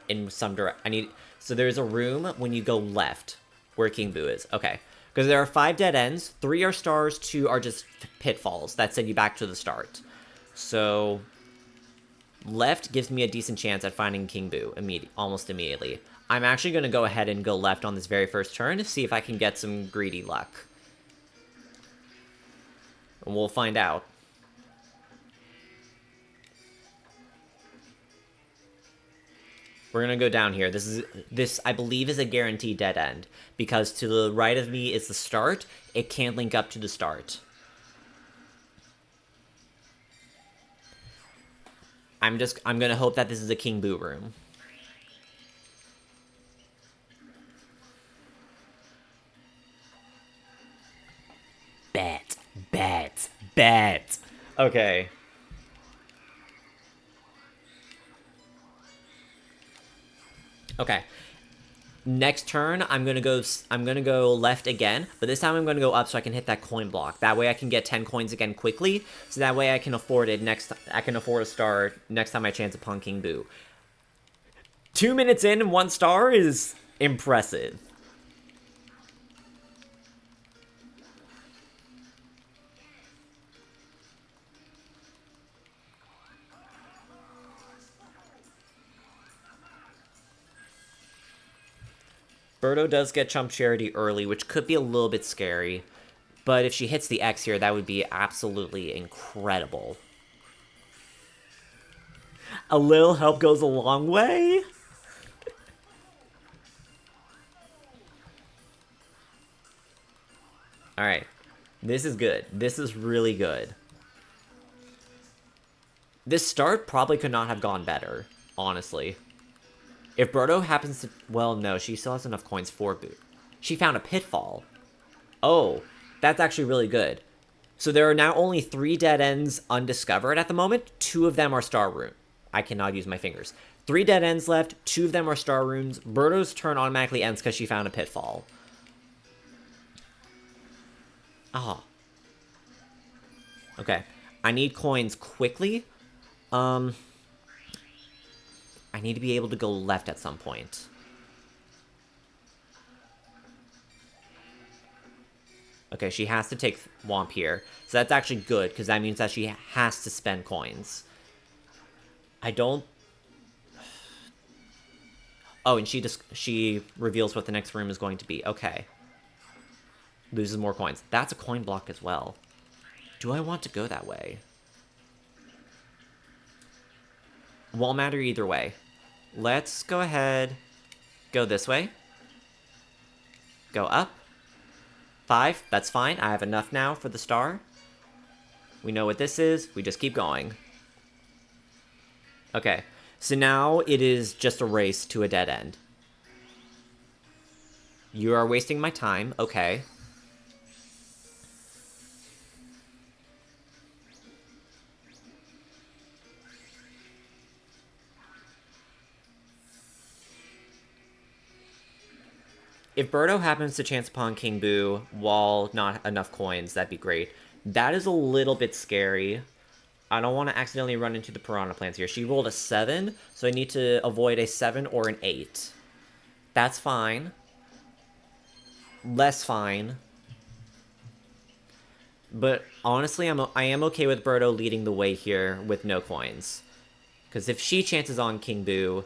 Speaker 1: in some direction. So there's a room when you go left where King Boo is. Okay. Because there are 5 dead ends. 3 are stars, 2 are just pitfalls that send you back to the start. So left gives me a decent chance at finding King Boo almost immediately. I'm actually going to go ahead and go left on this very first turn to see if I can get some greedy luck. And we'll find out. We're gonna go down here. This I believe is a guaranteed dead end, because to the right of me is the start. It can't link up to the start. I'm gonna hope that this is a King Boo room. Bet. Okay. Okay. Next turn, I'm gonna go left again, but this time I'm gonna go up so I can hit that coin block. That way I can get 10 coins again quickly, so that way I can afford it I can afford a star next time I chance upon King Boo. 2 minutes in and 1 star is impressive. Birdo does get Chump Charity early, which could be a little bit scary. But if she hits the X here, that would be absolutely incredible. A little help goes a long way. Alright. This is good. This is really good. This start probably could not have gone better, honestly. If Birdo happens to... Well, no, she still has enough coins for Boo. She found a pitfall. Oh, that's actually really good. So there are now only 3 dead ends undiscovered at the moment. 2 of them are star rune. I cannot use my fingers. 3 dead ends left. 2 of them are star runes. Birdo's turn automatically ends because she found a pitfall. Ah. Okay. I need coins quickly. I need to be able to go left at some point. Okay, she has to take Womp here. So that's actually good, because that means that she has to spend coins. I don't... Oh, and she reveals what the next room is going to be. Okay. Loses more coins. That's a coin block as well. Do I want to go that way? Won't matter either way. Let's go ahead. Go this way. Go up. 5. That's fine. I have enough now for the star. We know what this is. We just keep going. Okay. So now it is just a race to a dead end. You are wasting my time. Okay. If Birdo happens to chance upon King Boo while not enough coins, that'd be great. That is a little bit scary. I don't want to accidentally run into the Piranha Plants here. She rolled a 7, so I need to avoid a 7 or an 8. That's fine. Less fine. But honestly, I am okay with Birdo leading the way here with no coins. Because if she chances on King Boo...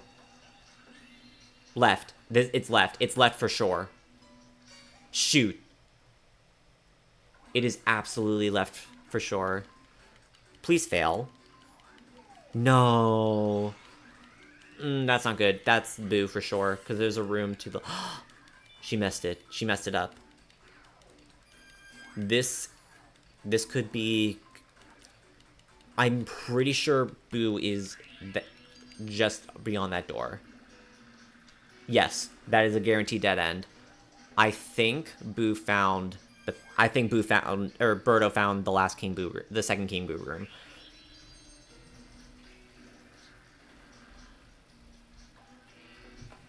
Speaker 1: Left. It's left. It's left for sure. Shoot. It is absolutely left for sure. Please fail. No. That's not good. That's Boo for sure. Because there's a room to the... She messed it. She messed it up. This could be I'm pretty sure Boo is just beyond that door. Yes, that is a guaranteed dead end. I think Boo found... I think Boo found... Or Birdo found the last King Boo... The second King Boo room.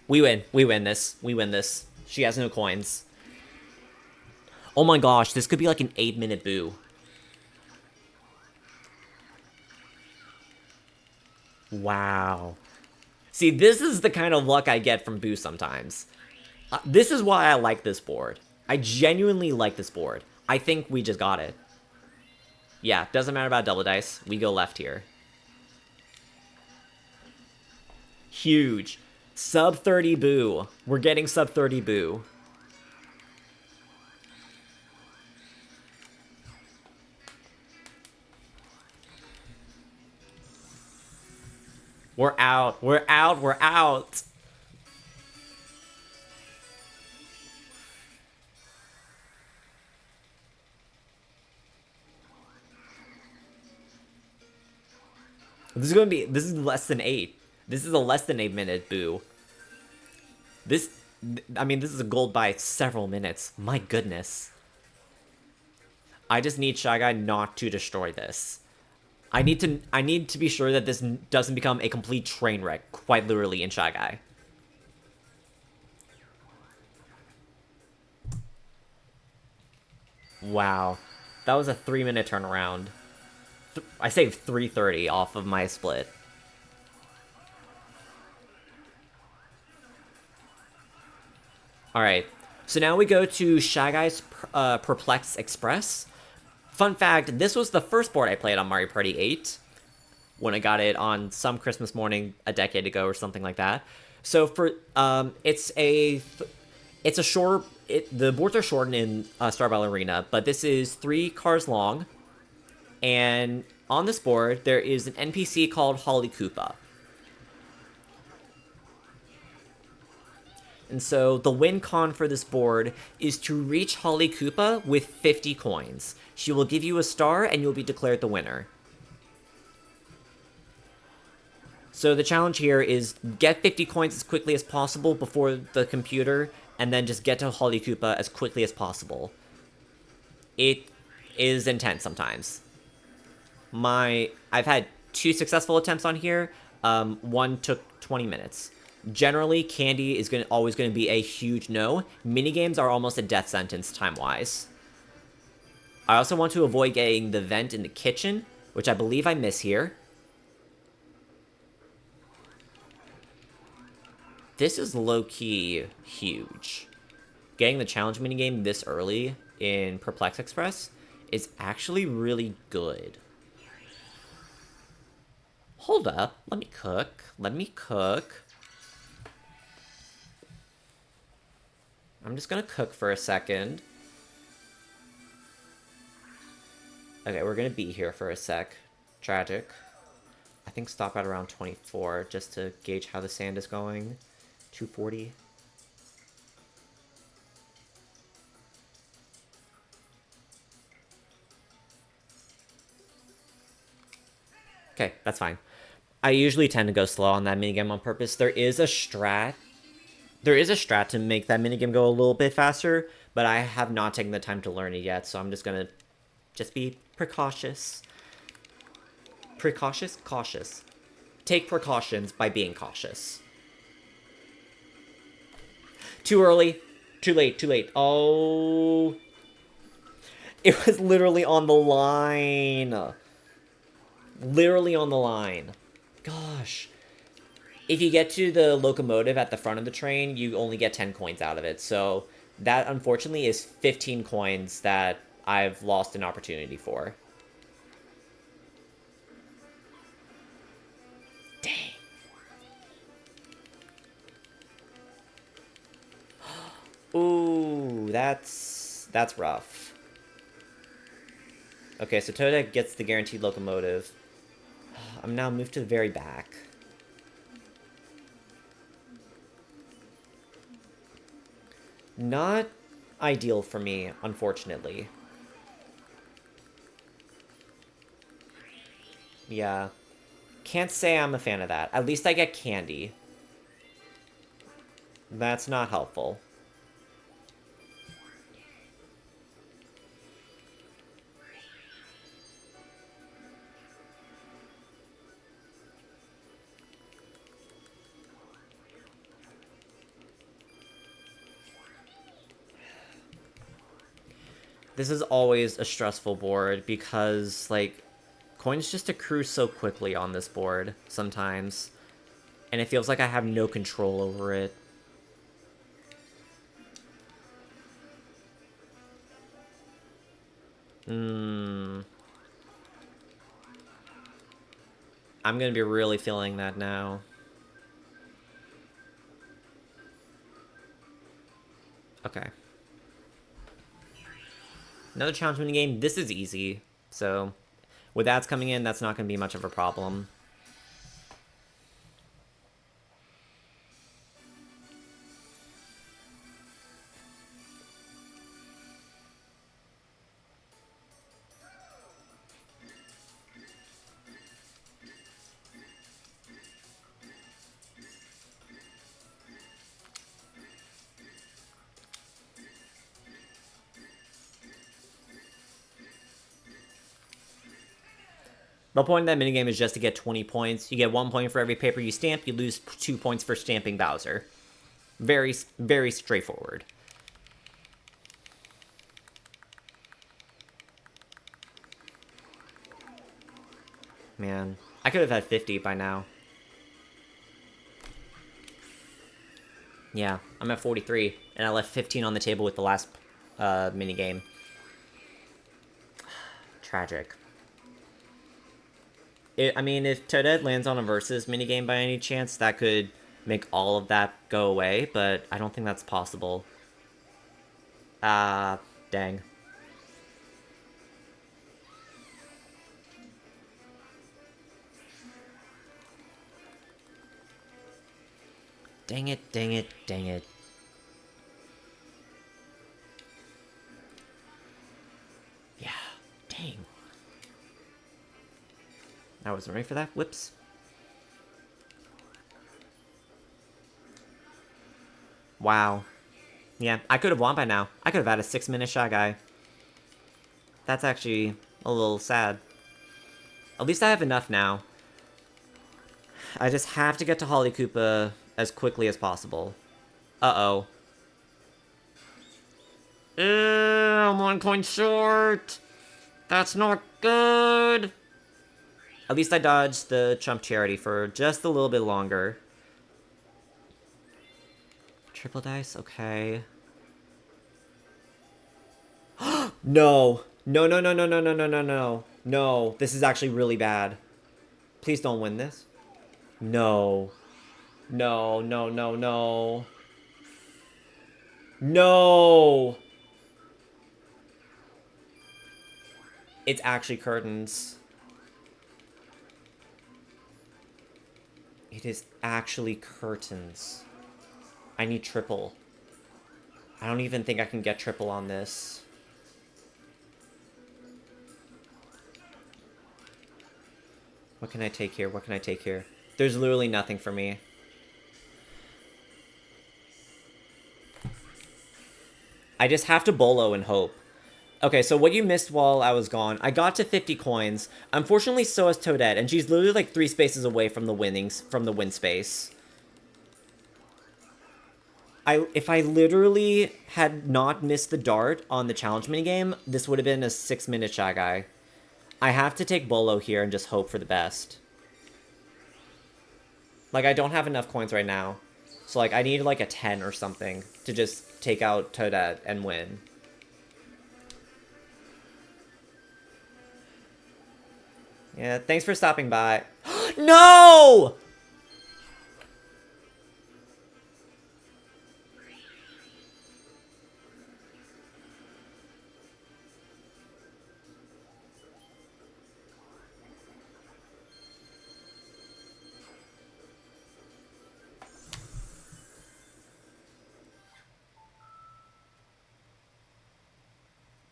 Speaker 1: We win. We win this. We win this. She has no coins. Oh my gosh, this could be like an 8-minute Boo. Wow. See, this is the kind of luck I get from Boo sometimes. This is why I like this board. I genuinely like this board. I think we just got it. Yeah, doesn't matter about double dice. We go left here. Huge. Sub 30 Boo. We're getting sub 30 Boo. We're out. We're out. We're out. This is less than 8. This is a less than 8-minute Boo. This is a gold by several minutes. My goodness. I just need Shy Guy not to destroy this. I need to be sure that this doesn't become a complete train wreck, quite literally, in Shy Guy. Wow. That was a 3-minute turnaround. I saved 330 off of my split. Alright, so now we go to Shy Guy's Perplex Express. Fun fact, this was the first board I played on Mario Party 8, when I got it on some Christmas morning a decade ago or something like that. So for, the boards are shortened in Star Battle Arena, but this is 3 cars long, and on this board, there is an NPC called Holly Koopa. And so the win con for this board is to reach Holly Koopa with 50 coins. She will give you a star and you'll be declared the winner. So the challenge here is get 50 coins as quickly as possible before the computer, and then just get to Holly Koopa as quickly as possible. It is intense sometimes. I've had 2 successful attempts on here. One took 20 minutes. Generally, candy is always going to be a huge no. Minigames are almost a death sentence time-wise. I also want to avoid getting the vent in the kitchen, which I believe I miss here. This is low-key huge. Getting the challenge minigame this early in Perplex Express is actually really good. Hold up. Let me cook. Let me cook. I'm just gonna cook for a second. Okay, we're gonna be here for a sec. Tragic. I think stop at around 24 just to gauge how the sand is going. 240. Okay, that's fine. I usually tend to go slow on that minigame on purpose. There is a strat to make that minigame go a little bit faster, but I have not taken the time to learn it yet, so I'm just gonna be precautious. Precautious? Cautious. Take precautions by being cautious. Too early. Too late, too late. Oh. It was literally on the line. Literally on the line. Gosh. If you get to the locomotive at the front of the train, you only get 10 coins out of it. So that, unfortunately, is 15 coins that I've lost an opportunity for. Dang. Ooh, that's rough. Okay, so Toadette gets the guaranteed locomotive. I'm now moved to the very back. Not ideal for me, unfortunately. Yeah. Can't say I'm a fan of that. At least I get candy. That's not helpful. This is always a stressful board because, like, coins just accrue so quickly on this board sometimes. And it feels like I have no control over it. I'm gonna be really feeling that now. Okay. Another challenge mini game. This is easy. So, with ads coming in, that's not gonna be much of a problem. The point of that minigame is just to get 20 points. You get 1 point for every paper you stamp. You lose 2 points for stamping Bowser. Very, very straightforward. Man, I could have had 50 by now. Yeah, I'm at 43, and I left 15 on the table with the last minigame. Tragic. I mean, if Toadette lands on a versus minigame by any chance, that could make all of that go away, but I don't think that's possible. Ah, dang. Dang it, dang it, dang it. Yeah, dang. I wasn't ready for that. Whoops. Wow. Yeah, I could have won by now. I could have had a 6-minute Shy Guy. That's actually a little sad. At least I have enough now. I just have to get to Holly Koopa as quickly as possible. Uh-oh. I'm 1 point short. That's not good. At least I dodged the Chump Charity for just a little bit longer. Triple dice? Okay. No. No, no, no, no, no, no, no, no, no. No. This is actually really bad. Please don't win this. No. No, no, no, no. No! It's actually curtains. It is actually curtains. I need triple. I don't even think I can get triple on this. What can I take here? What can I take here? There's literally nothing for me. I just have to bolo and hope. Okay, so what you missed while I was gone, I got to 50 coins. Unfortunately, so has Toadette, and she's literally like 3 spaces away from the win space. If I literally had not missed the dart on the challenge minigame, this would have been a 6-minute Shy Guy. I have to take bolo here and just hope for the best. Like, I don't have enough coins right now. So, like, I need, like, a 10 or something to just take out Toadette and win. Yeah, thanks for stopping by. No!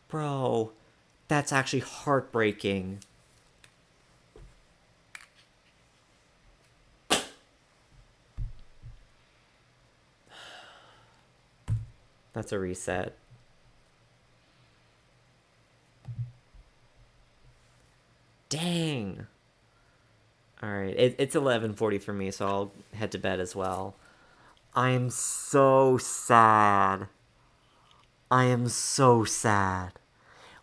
Speaker 1: Bro, that's actually heartbreaking. That's a reset. Dang. All right, it's 11:40 for me, so I'll head to bed as well. I am so sad. I am so sad.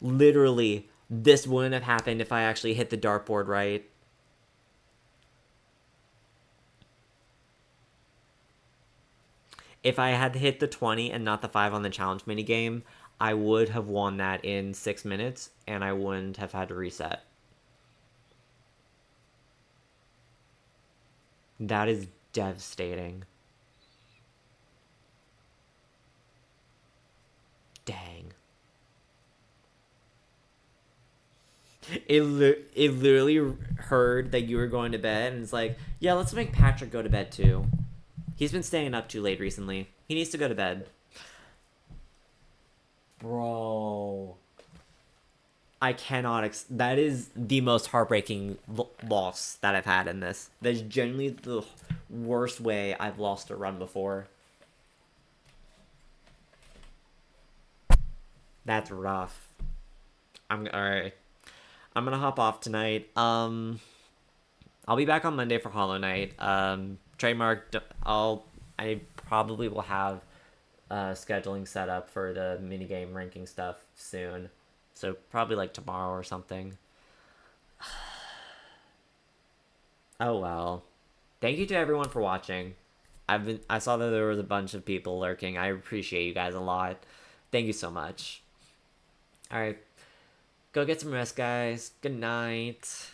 Speaker 1: Literally, this wouldn't have happened if I actually hit the dartboard right. If I had hit the 20 and not the 5 on the challenge minigame, I would have won that in 6 minutes, and I wouldn't have had to reset. That is devastating. Dang. It literally heard that you were going to bed, and it's like, yeah, let's make Patrick go to bed too. He's been staying up too late recently. He needs to go to bed. Bro. I cannot. That is the most heartbreaking loss that I've had in this. That is genuinely the worst way I've lost a run before. That's rough. I'm alright. I'm gonna hop off tonight. I'll be back on Monday for Hollow Knight. Trademark. I probably will have scheduling set up for the minigame ranking stuff soon. So probably like tomorrow or something. Oh well. Thank you to everyone for watching. I saw that there was a bunch of people lurking. I appreciate you guys a lot. Thank you so much. All right. Go get some rest, guys. Good night.